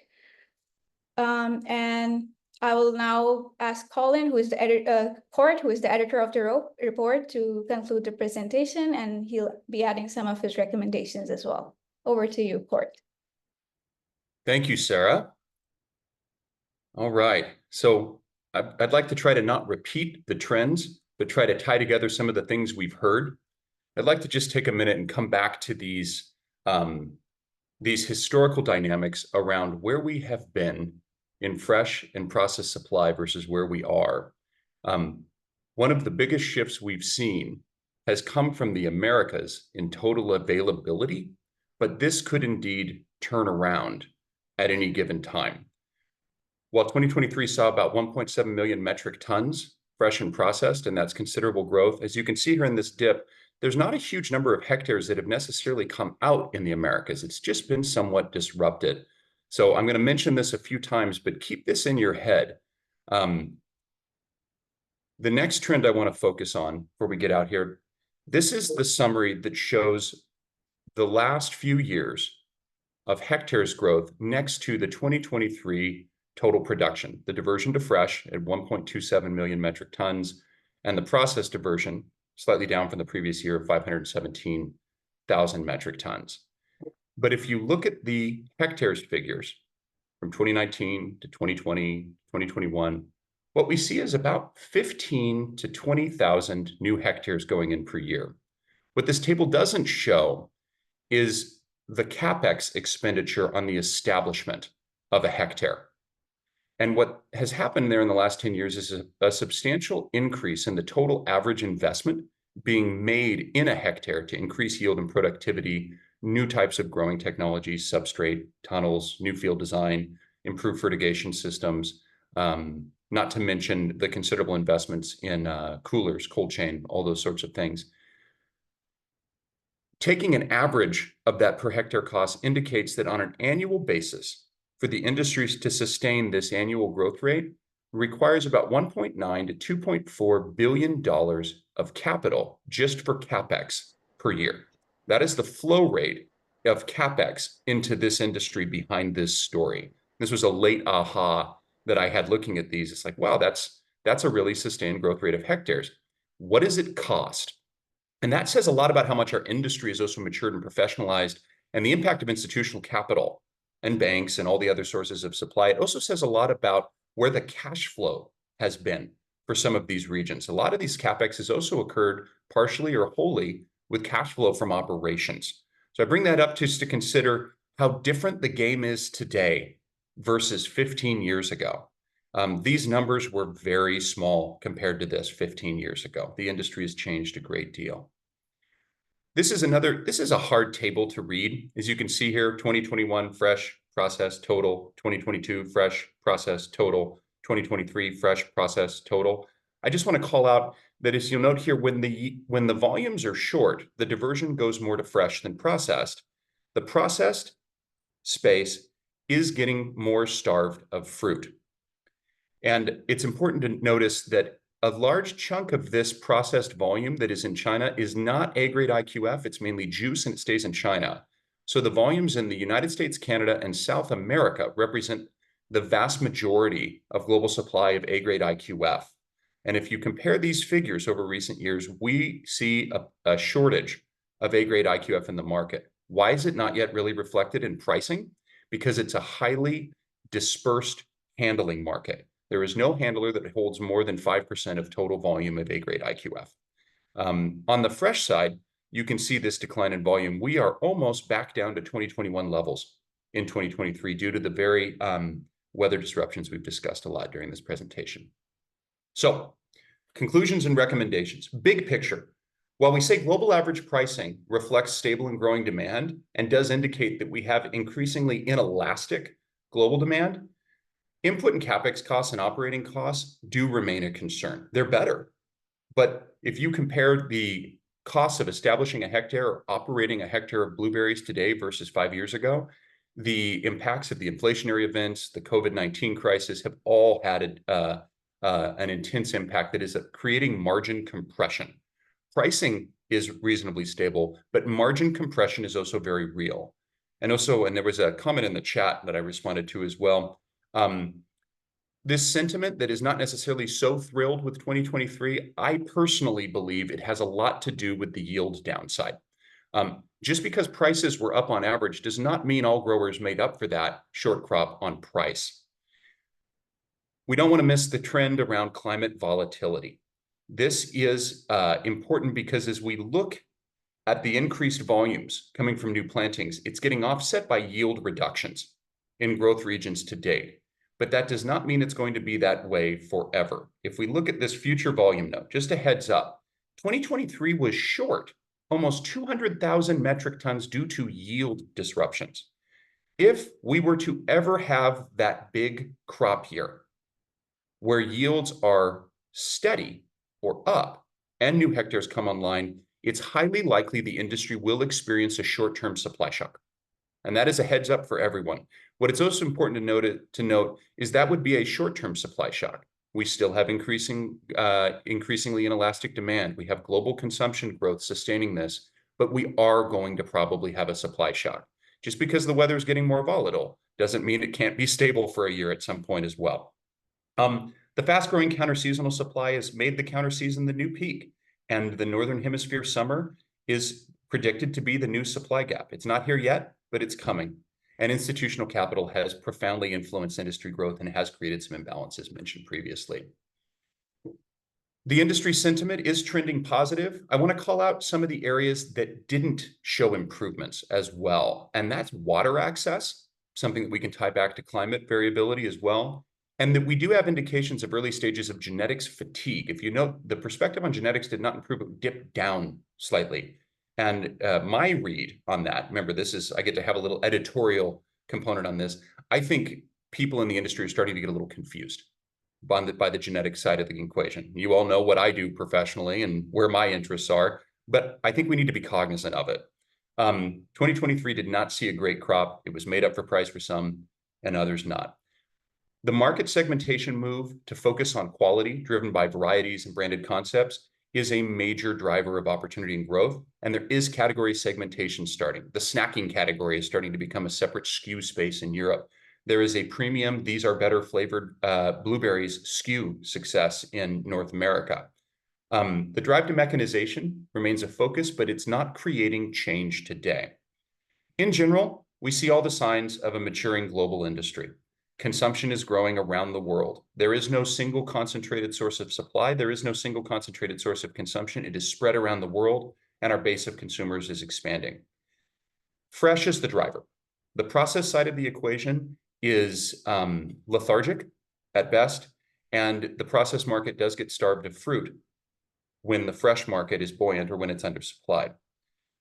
And I will now ask Colin, who is the editor, Cort, who is the editor of the report, to conclude the presentation, and he'll be adding some of his recommendations as well. Over to you, Cort. Thank you, Sarah. All right, so I'd like to try to not repeat the trends, but try to tie together some of the things we've heard. I'd like to just take a minute and come back to these historical dynamics around where we have been in fresh and processed supply versus where we are. One of the biggest shifts we've seen has come from the Americas in total availability, but this could indeed turn around at any given time. While 2023 saw about 1.7 million metric tons fresh and processed, and that's considerable growth, as you can see here in this dip, there's not a huge number of hectares that have necessarily come out in the Americas. It's just been somewhat disrupted. So I'm going to mention this a few times, but keep this in your head. The next trend I want to focus on before we get out here, this is the summary that shows the last few years of hectares growth next to the 2023 total production, the diversion to fresh at 1.27 million metric tons, and the processed diversion slightly down from the previous year of 517,000 metric tons. But if you look at the hectares figures from 2019 to 2020, 2021, what we see is about 15 to 20,000 new hectares going in per year. What this table doesn't show is the CapEx expenditure on the establishment of a hectare. And what has happened there in the last 10 years is a substantial increase in the total average investment being made in a hectare to increase yield and productivity, new types of growing technologies, substrate, tunnels, new field design, improved fertigation systems, not to mention the considerable investments in coolers, cold chain, all those sorts of things. Taking an average of that per hectare cost indicates that on an annual basis, for the industries to sustain this annual growth rate requires about $1.9 to $2.4 billion of capital just for CapEx per year. That is the flow rate of CapEx into this industry behind this story. This was a late aha that I had looking at these. It's like, wow, that's a really sustained growth rate of hectares. What does it cost? And that says a lot about how much our industry is also matured and professionalized, and the impact of institutional capital and banks and all the other sources of supply. It also says a lot about where the cash flow has been for some of these regions. A lot of these CapEx has also occurred partially or wholly with cash flow from operations. So I bring that up just to consider how different the game is today versus 15 years ago. These numbers were very small compared to this 15 years ago. The industry has changed a great deal. This is a hard table to read. As you can see here, 2021 fresh processed total, 2022 fresh processed total, 2023 fresh processed total. I just want to call out that, as you'll note here, when the volumes are short, the diversion goes more to fresh than processed. The processed space is getting more starved of fruit. And it's important to notice that a large chunk of this processed volume that is in China is not A-grade IQF, it's mainly juice and it stays in China. So the volumes in the United States, Canada, and South America represent the vast majority of global supply of A-grade IQF. And if you compare these figures over recent years, we see a shortage of A-grade IQF in the market. Why is it not yet really reflected in pricing? Because it's a highly dispersed handling market. There is no handler that holds more than 5% of total volume of A-grade IQF. On the fresh side, you can see this decline in volume. We are almost back down to 2021 levels in 2023 due to the very weather disruptions we've discussed a lot during this presentation. So, conclusions and recommendations. Big picture. While we say global average pricing reflects stable and growing demand and does indicate that we have increasingly inelastic global demand, input and capex costs and operating costs do remain a concern. They're better. But if you compare the costs of establishing a hectare or operating a hectare of blueberries today versus 5 years ago, the impacts of the inflationary events, the COVID-19 crisis have all had an intense impact that is creating margin compression. Pricing is reasonably stable, but margin compression is also very real. And there was a comment in the chat that I responded to as well. This sentiment that is not necessarily so thrilled with 2023, I personally believe it has a lot to do with the yield downside. Just because prices were up on average does not mean all growers made up for that short crop on price. We don't want to miss the trend around climate volatility. This is important because as we look at the increased volumes coming from new plantings, it's getting offset by yield reductions in growth regions to date. But that does not mean it's going to be that way forever. If we look at this future volume note, just a heads up, 2023 was short, almost 200,000 metric tons due to yield disruptions. If we were to ever have that big crop year where yields are steady or up and new hectares come online, it's highly likely the industry will experience a short-term supply shock. And that is a heads up for everyone. What it's also important to note is that would be a short-term supply shock. We still have increasingly inelastic demand. We have global consumption growth sustaining this, but we are going to probably have a supply shock. Just because the weather is getting more volatile doesn't mean it can't be stable for a year at some point as well. The fast-growing counter-seasonal supply has made the counter-season the new peak, and the Northern Hemisphere summer is predicted to be the new supply gap. It's not here yet, but it's coming. And institutional capital has profoundly influenced industry growth and has created some imbalances mentioned previously. The industry sentiment is trending positive. I want to call out some of the areas that didn't show improvements as well. And that's water access, something that we can tie back to climate variability as well. And that we do have indications of early stages of genetics fatigue. If you note, the perspective on genetics did not improve, it dipped down slightly. And my read on that, remember, I get to have a little editorial component on this. I think people in the industry are starting to get a little confused by the genetic side of the equation. You all know what I do professionally and where my interests are, but I think we need to be cognizant of it. 2023 did not see a great crop. It was made up for price for some and others not. The market segmentation move to focus on quality driven by varieties and branded concepts is a major driver of opportunity and growth, and there is category segmentation starting. The snacking category is starting to become a separate SKU space in Europe. There is a premium, these are better flavored blueberries SKU success in North America. The drive to mechanization remains a focus, but it's not creating change today. In general, we see all the signs of a maturing global industry. Consumption is growing around the world. There is no single concentrated source of supply. There is no single concentrated source of consumption. It is spread around the world, and our base of consumers is expanding. Fresh is the driver. The process side of the equation is lethargic at best, and the process market does get starved of fruit when the fresh market is buoyant or when it's undersupplied.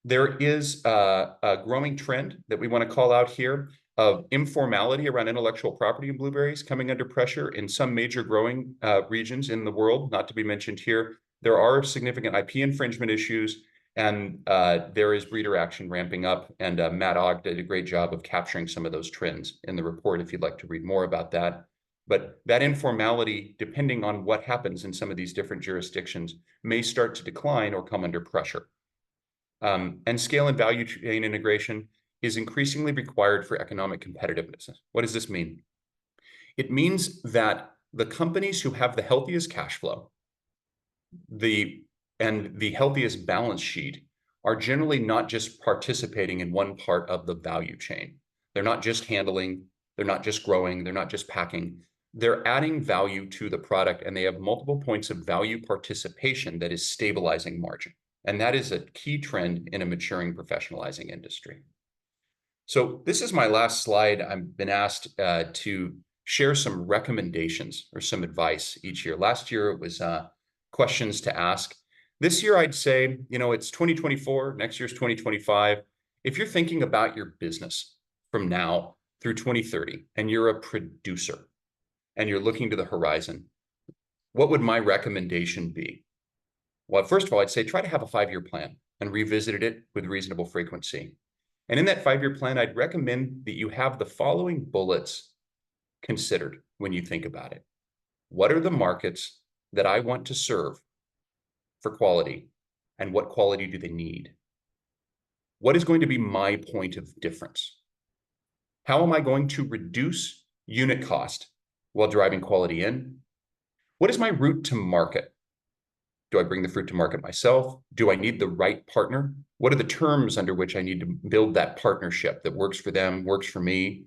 There is a growing trend that we want to call out here. of informality around intellectual property in blueberries coming under pressure in some major growing regions in the world, not to be mentioned here. There are significant IP infringement issues, and there is breeder action ramping up, and Matt Ogg did a great job of capturing some of those trends in the report if you'd like to read more about that. But that informality, depending on what happens in some of these different jurisdictions, may start to decline or come under pressure. And scale and value chain integration is increasingly required for economic competitiveness. What does this mean? It means that the companies who have the healthiest cash flow, and the healthiest balance sheet are generally not just participating in one part of the value chain. They're not just handling, they're not just growing, they're not just packing. They're adding value to the product, and they have multiple points of value participation that is stabilizing margin. And that is a key trend in a maturing professionalizing industry. So this is my last slide. I've been asked to share some recommendations or some advice each year. Last year, it was questions to ask. This year, I'd say, it's 2024, next year's 2025. If you're thinking about your business from now through 2030, and you're a producer, and you're looking to the horizon, what would my recommendation be? Well, first of all, I'd say try to have a 5-year plan and revisit it with reasonable frequency. And in that 5-year plan, I'd recommend that you have the following bullets considered when you think about it. What are the markets that I want to serve for quality, and what quality do they need? What is going to be my point of difference? How am I going to reduce unit cost while driving quality in? What is my route to market? Do I bring the fruit to market myself? Do I need the right partner? What are the terms under which I need to build that partnership that works for them, works for me?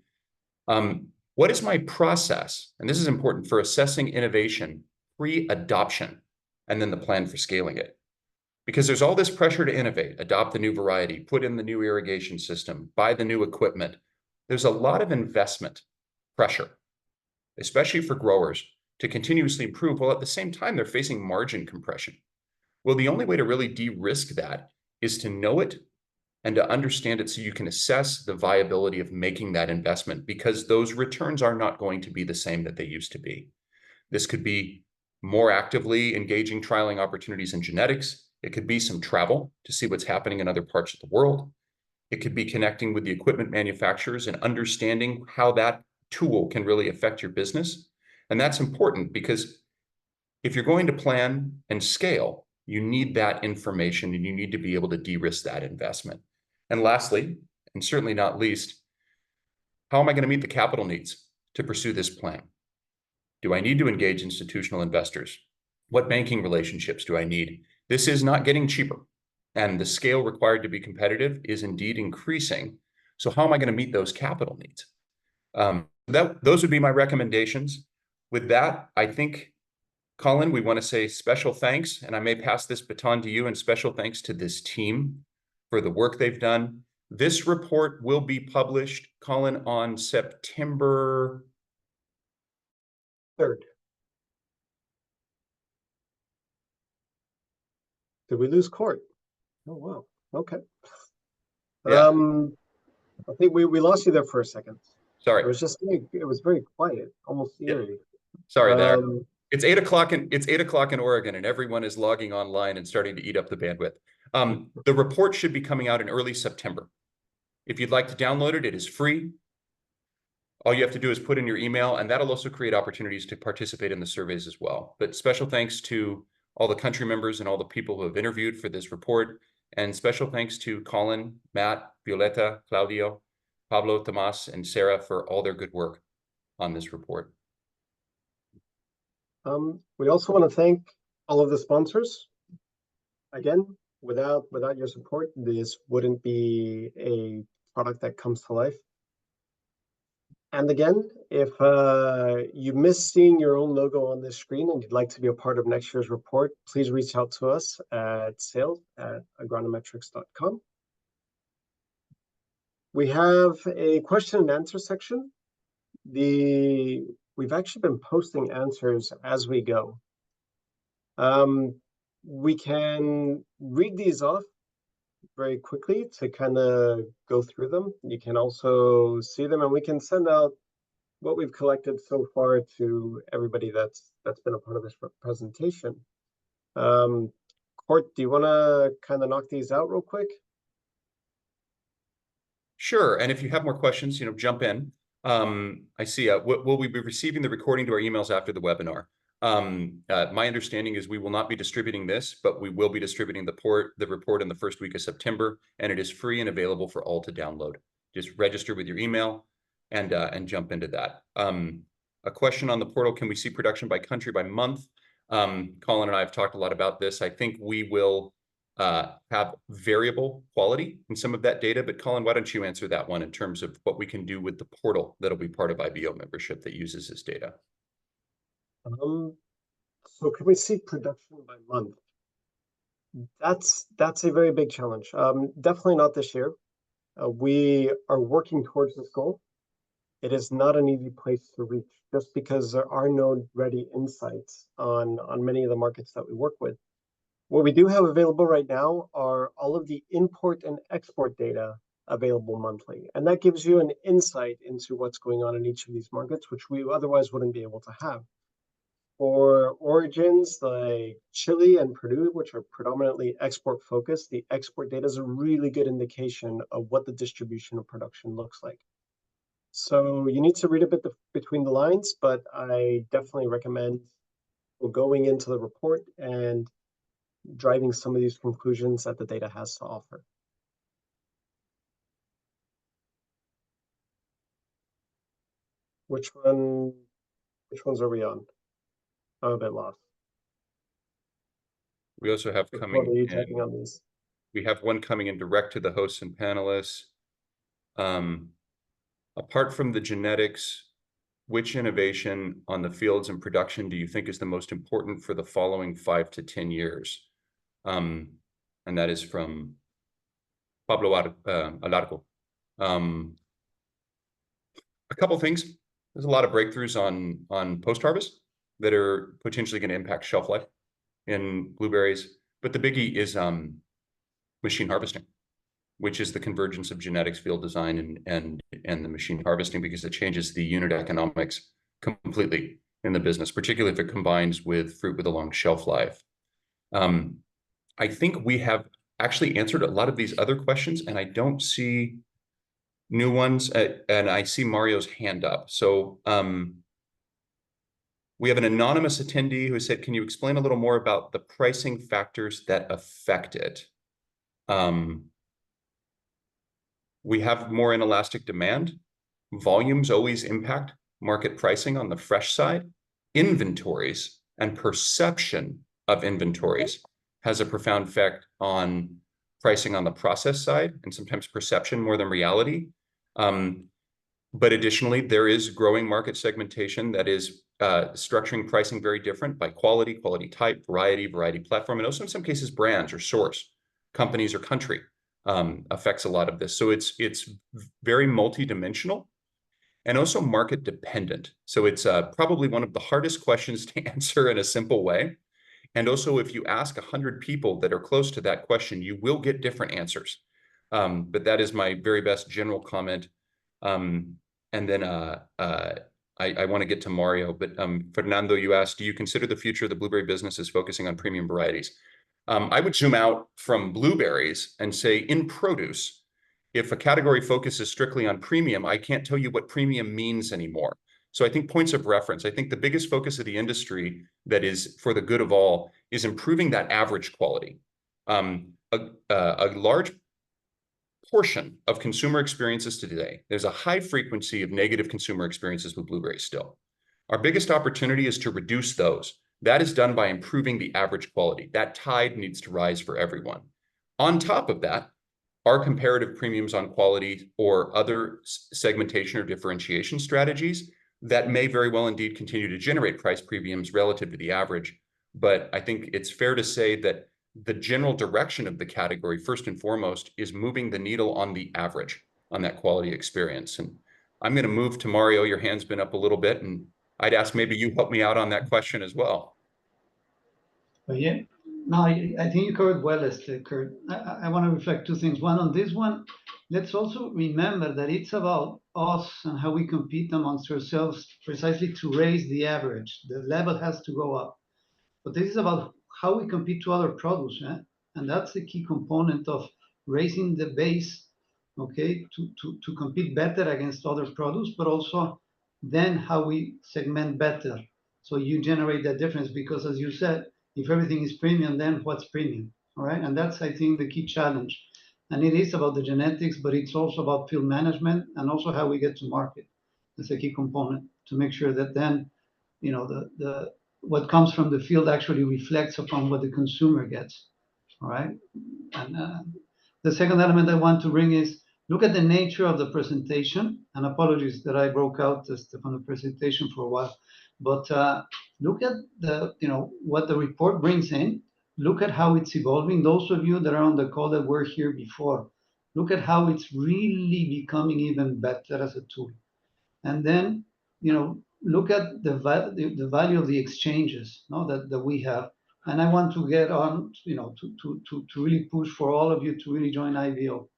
What is my process? And this is important for assessing innovation, pre-adoption, and then the plan for scaling it. Because there's all this pressure to innovate, adopt the new variety, put in the new irrigation system, buy the new equipment. There's a lot of investment pressure, especially for growers, to continuously improve, while at the same time they're facing margin compression. Well, the only way to really de-risk that is to know it and to understand it so you can assess the viability of making that investment, because those returns are not going to be the same that they used to be. This could be more actively engaging trialing opportunities in genetics. It could be some travel to see what's happening in other parts of the world. It could be connecting with the equipment manufacturers and understanding how that tool can really affect your business. And that's important, because if you're going to plan and scale, you need that information, and you need to be able to de-risk that investment. And lastly, and certainly not least, how am I going to meet the capital needs to pursue this plan? Do I need to engage institutional investors? What banking relationships do I need? This is not getting cheaper, and the scale required to be competitive is indeed increasing. So how am I going to meet those capital needs? Those would be my recommendations. With that, I think, Colin, we want to say special thanks, and I may pass this baton to you, and special thanks to this team for the work they've done. This report will be published, Colin, on September 3rd. Did we lose Cort? Oh, wow. Okay. Yeah. I think we lost you there for a second. Sorry. It was very quiet, almost eerie. Yeah. Sorry there. It's 8 o'clock in Oregon, and everyone is logging online and starting to eat up the bandwidth. The report should be coming out in early September. If you'd like to download it, it is free. All you have to do is put in your email, and that'll also create opportunities to participate in the surveys as well. But special thanks to all the country members and all the people who have interviewed for this report. And special thanks to Colin, Matt, Violeta, Claudio, Pablo, Tomas, and Sarah for all their good work on this report. We also want to thank all of the sponsors. Again, without your support, this wouldn't be a product that comes to life. And again, if you miss seeing your own logo on this screen and you'd like to be a part of next year's report, please reach out to us at sales@agronometrics.com. We have a question and answer section. We've actually been posting answers as we go. We can read these off, very quickly to kind of go through them. You can also see them, and we can send out what we've collected so far to everybody that's been a part of this presentation. Cort, do you want to kind of knock these out real quick? Sure. And if you have more questions, jump in. I see. Will we be receiving the recording to our emails after the webinar? My understanding is we will not be distributing this, but we will be distributing the report in the first week of September, and it is free and available for all to download. Just register with your email and jump into that. A question on the portal: can we see production by country by month? Colin and I have talked a lot about this. I think we will have variable quality in some of that data, but Colin, why don't you answer that one in terms of what we can do with the portal that'll be part of IBO membership that uses this data? So can we see production by month? That's a very big challenge. Definitely not this year. We are working towards this goal. It is not an easy place to reach just because there are no ready insights on many of the markets that we work with. What we do have available right now are all of the import and export data available monthly. And that gives you an insight into what's going on in each of these markets, which we otherwise wouldn't be able to have. For origins like Chile and Peru, which are predominantly export focused, the export data is a really good indication of what the distribution of production looks like. So you need to read a bit between the lines, but I definitely recommend going into the report and driving some of these conclusions that the data has to offer. Which ones are we on? I'm a bit lost. We also have What coming are you in, typing on these? we have one coming in direct to the hosts and panelists. Apart from the genetics, which innovation on the fields and production do you think is the most important for the following 5 to 10 years? And that is from Pablo Alarco. A couple things. There's a lot of breakthroughs on post-harvest that are potentially going to impact shelf life in blueberries. But the biggie is machine harvesting, which is the convergence of genetics, field design, and the machine harvesting, because it changes the unit economics completely in the business, particularly if it combines with fruit with a long shelf life. I think we have actually answered a lot of these other questions, and I don't see new ones. And I see Mario's hand up. So we have an anonymous attendee who said, can you explain a little more about the pricing factors that affect it? We have more inelastic demand. Volumes always impact market pricing on the fresh side. Inventories and perception of inventories has a profound effect on pricing on the process side, and sometimes perception more than reality. But additionally, there is growing market segmentation that is structuring pricing very different by quality, quality type, variety platform, and also in some cases brands or source, companies or country affects a lot of this. So it's very multidimensional and also market dependent. So it's probably one of the hardest questions to answer in a simple way. And also, if you ask 100 people that are close to that question, you will get different answers. But that is my very best general comment. And then I want to get to Mario, but Fernando, you asked, do you consider the future of the blueberry business is focusing on premium varieties? I would zoom out from blueberries and say in produce, if a category focuses strictly on premium, I can't tell you what premium means anymore. So I think points of reference, I think the biggest focus of the industry that is for the good of all is improving that average quality. A large portion of consumer experiences today, there's a high frequency of negative consumer experiences with blueberries still. Our biggest opportunity is to reduce those. That is done by improving the average quality. That tide needs to rise for everyone. On top of that, our comparative premiums on quality or other segmentation or differentiation strategies that may very well indeed continue to generate price premiums relative to the average. But I think it's fair to say that the general direction of the category, first and foremost, is moving the needle on the average, on that quality experience. And I'm going to move to Mario. Your hand's been up a little bit, and I'd ask maybe you help me out on that question as well. Yeah, No, I think you covered well, Kurt. I want to reflect two things. One, on this one, let's also remember that it's about us and how we compete amongst ourselves precisely to raise the average. The level has to go up. But this is about how we compete to other products, and that's the key component of raising the base, okay, to compete better against other products, but also then how we segment better. So you generate that difference because, as you said, if everything is premium, then what's premium, all right? And that's, I think, the key challenge. And it is about the genetics, but it's also about field management and also how we get to market. That's a key component to make sure that then, you know, the what comes from the field actually reflects upon what the consumer gets. All right. And the second element I want to bring is look at the nature of the presentation. And apologies that I broke out from the presentation for a while, but look at the, you know, what the report brings in. Look at how it's evolving. Those of you that are on the call that were here before, look at how it's really becoming even better as a tool. And then, you know, look at the value of the exchanges, no, that we have. And I want to get on, you know, to really push for all of you to really join IBO.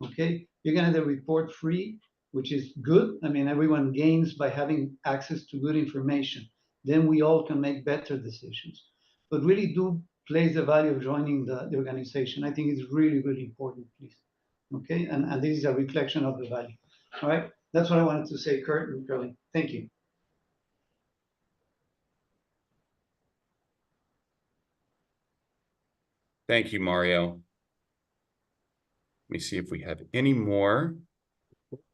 Okay, you're gonna get the report free, which is good. I mean, everyone gains by having access to good information. Then we all can make better decisions. But really do place the value of joining the organization. I think it's really, really important, please. Okay, and this is a reflection of the value. All right, that's what I wanted to say, Kurt and Curly. Thank you. Thank you, Mario. Let me see if we have any more.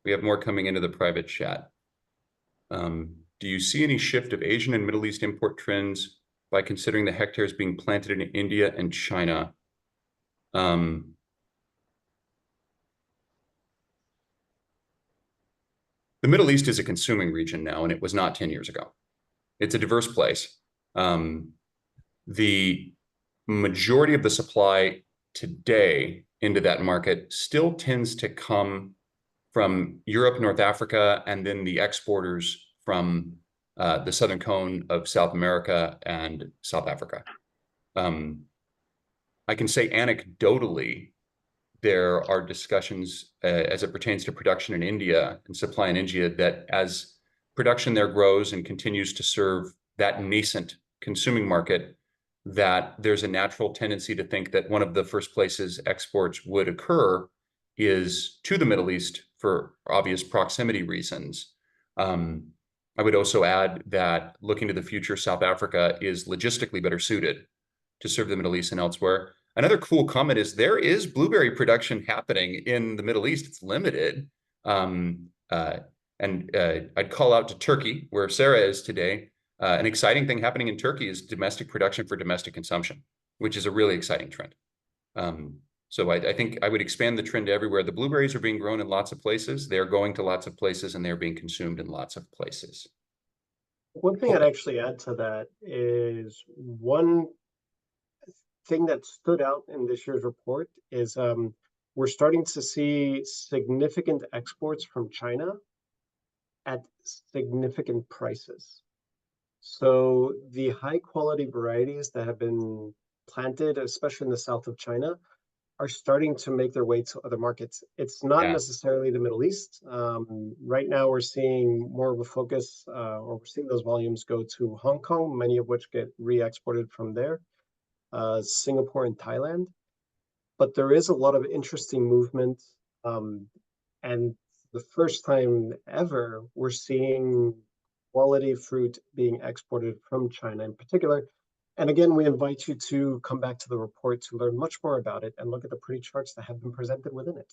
We have more coming into the private chat. Do you see any shift of Asian and Middle East import trends by considering the hectares being planted in India and China? The Middle East is a consuming region now, and it was not 10 years ago. It's a diverse place. The majority of the supply today into that market still tends to come from Europe, North Africa, and then the exporters from the southern cone of South America and South Africa. I can say anecdotally, there are discussions as it pertains to production in India and supply in India that as production there grows and continues to serve that nascent consuming market, that there's a natural tendency to think that one of the first places exports would occur is to the Middle East for obvious proximity reasons. I would also add that looking to the future, South Africa is logistically better suited to serve the Middle East and elsewhere. Another cool comment is there is blueberry production happening in the Middle East. It's limited. I'd call out to Turkey, where Sarah is today. An exciting thing happening in Turkey is domestic production for domestic consumption, which is a really exciting trend. So I think I would expand the trend everywhere. The blueberries are being grown in lots of places. They're going to lots of places, and they're being consumed in lots of places. One thing I'd actually add to that is one thing that stood out in this year's report is we're starting to see significant exports from China at significant prices. So the high quality varieties that have been planted, especially in the south of China, are starting to make their way to other markets. It's not necessarily the Middle East. Right now, we're seeing more of a focus, or we're seeing those volumes go to Hong Kong, many of which get re-exported from there, Singapore and Thailand. But there is a lot of interesting movement. And the first time ever, we're seeing quality fruit being exported from China in particular. And again, we invite you to come back to the report to learn much more about it and look at the pretty charts that have been presented within it.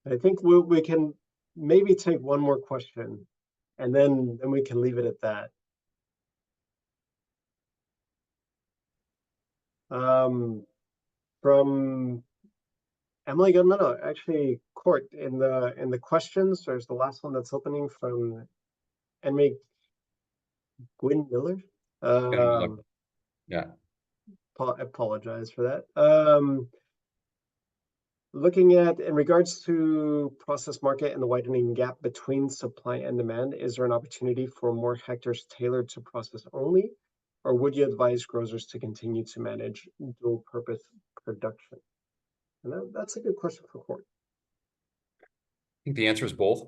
I think we can maybe take one more question, and then we can leave it at that. From Emily Gunman, actually, Cort, in the questions, there's the last one that's opening from Emily Gwyn Miller. Yeah. I apologize for that. Looking at, in regards to process market and the widening gap between supply and demand, is there an opportunity for more hectares tailored to process only? Or would you advise growers to continue to manage dual purpose production? And that's a good question for Cort. I think the answer is both.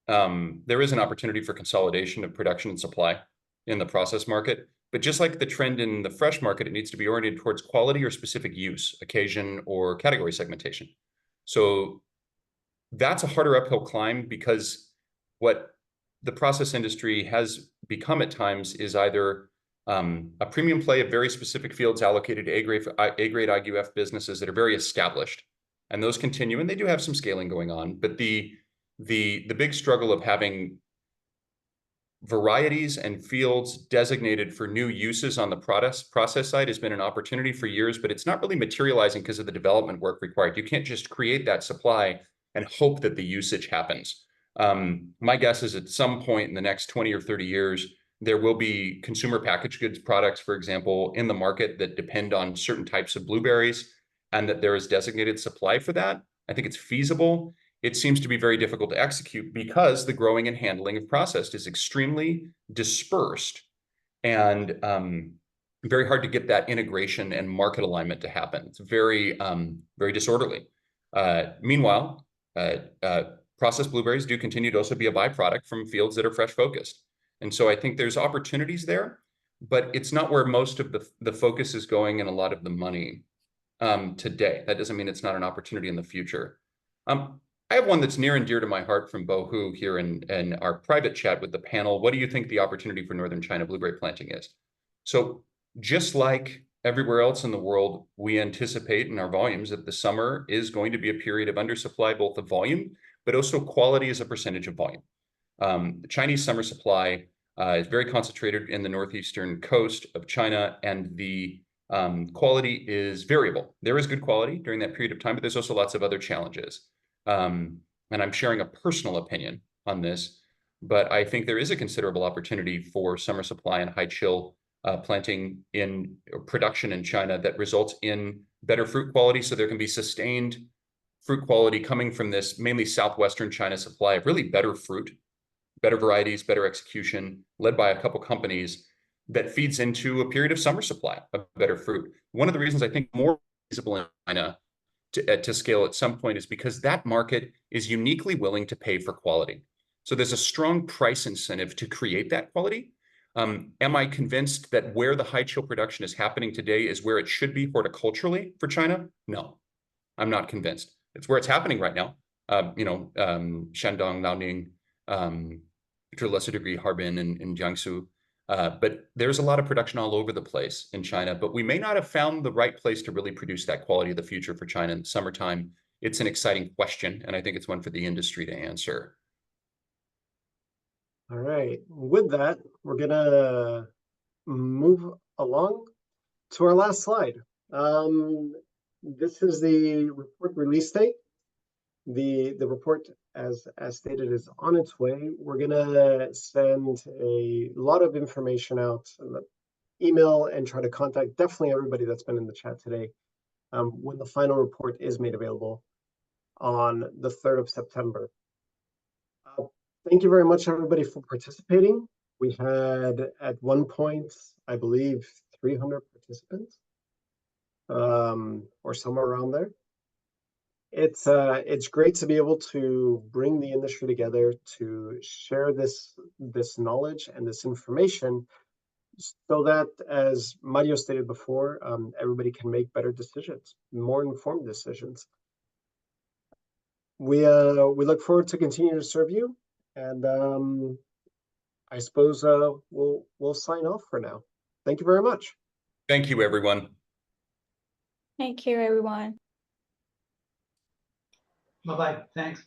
There is an opportunity for consolidation of production and supply in the process market, but just like the trend in the fresh market, it needs to be oriented towards quality or specific use, occasion, or category segmentation. So that's a harder uphill climb, because what the process industry has become at times is either a premium play of very specific fields allocated to A-grade IGF businesses that are very established, and those continue, and they do have some scaling going on, but the big struggle of having varieties and fields designated for new uses on the process side has been an opportunity for years, but it's not really materializing because of the development work required. You can't just create that supply and hope that the usage happens. My guess is at some point in the next 20 or 30 years, there will be consumer packaged goods products, for example, in the market that depend on certain types of blueberries, and that there is designated supply for that. I think it's feasible. It seems to be very difficult to execute because the growing and handling of processed is extremely dispersed, and very hard to get that integration and market alignment to happen. It's very, very disorderly. Meanwhile, processed blueberries do continue to also be a byproduct from fields that are fresh focused. And so I think there's opportunities there, but it's not where most of the focus is going and a lot of the money today. That doesn't mean it's not an opportunity in the future. I have one that's near and dear to my heart from Bo Hu here in our private chat with the panel. What do you think the opportunity for Northern China blueberry planting is? So just like everywhere else in the world, we anticipate in our volumes that the summer is going to be a period of undersupply, both of volume, but also quality as a percentage of volume. The Chinese summer supply is very concentrated in the northeastern coast of China, and the quality is variable. There is good quality during that period of time, but there's also lots of other challenges. And I'm sharing a personal opinion on this, but I think there is a considerable opportunity for summer supply and high chill planting in production in China that results in better fruit quality, so there can be sustained fruit quality coming from this mainly southwestern China supply of really better fruit, better varieties, better execution, led by a couple companies, that feeds into a period of summer supply of better fruit. One of the reasons I think more feasible in China to scale at some point is because that market is uniquely willing to pay for quality. So there's a strong price incentive to create that quality. Am I convinced that where the high chill production is happening today is where it should be horticulturally for China? No, I'm not convinced. It's where it's happening right now. Shandong, Liaoning, to a lesser degree, Harbin and Jiangsu. But there's a lot of production all over the place in China, but we may not have found the right place to really produce that quality of the future for China in the summertime. It's an exciting question, and I think it's one for the industry to answer. All right, with that, we're gonna move along to our last slide. This is the report release date. The report, as stated, is on its way. We're gonna send a lot of information out, email, and try to contact definitely everybody that's been in the chat today when the final report is made available on the 3rd of September. Thank you very much, everybody, for participating. We had, at one point, I believe, 300 participants, or somewhere around there. It's great to be able to bring the industry together to share this knowledge and this information, so that, as Mario stated before, everybody can make better decisions, more informed decisions. We look forward to continuing to serve you, and I suppose we'll sign off for now. Thank you very much. Thank you, everyone. Thank you, everyone. Bye-bye. Thanks.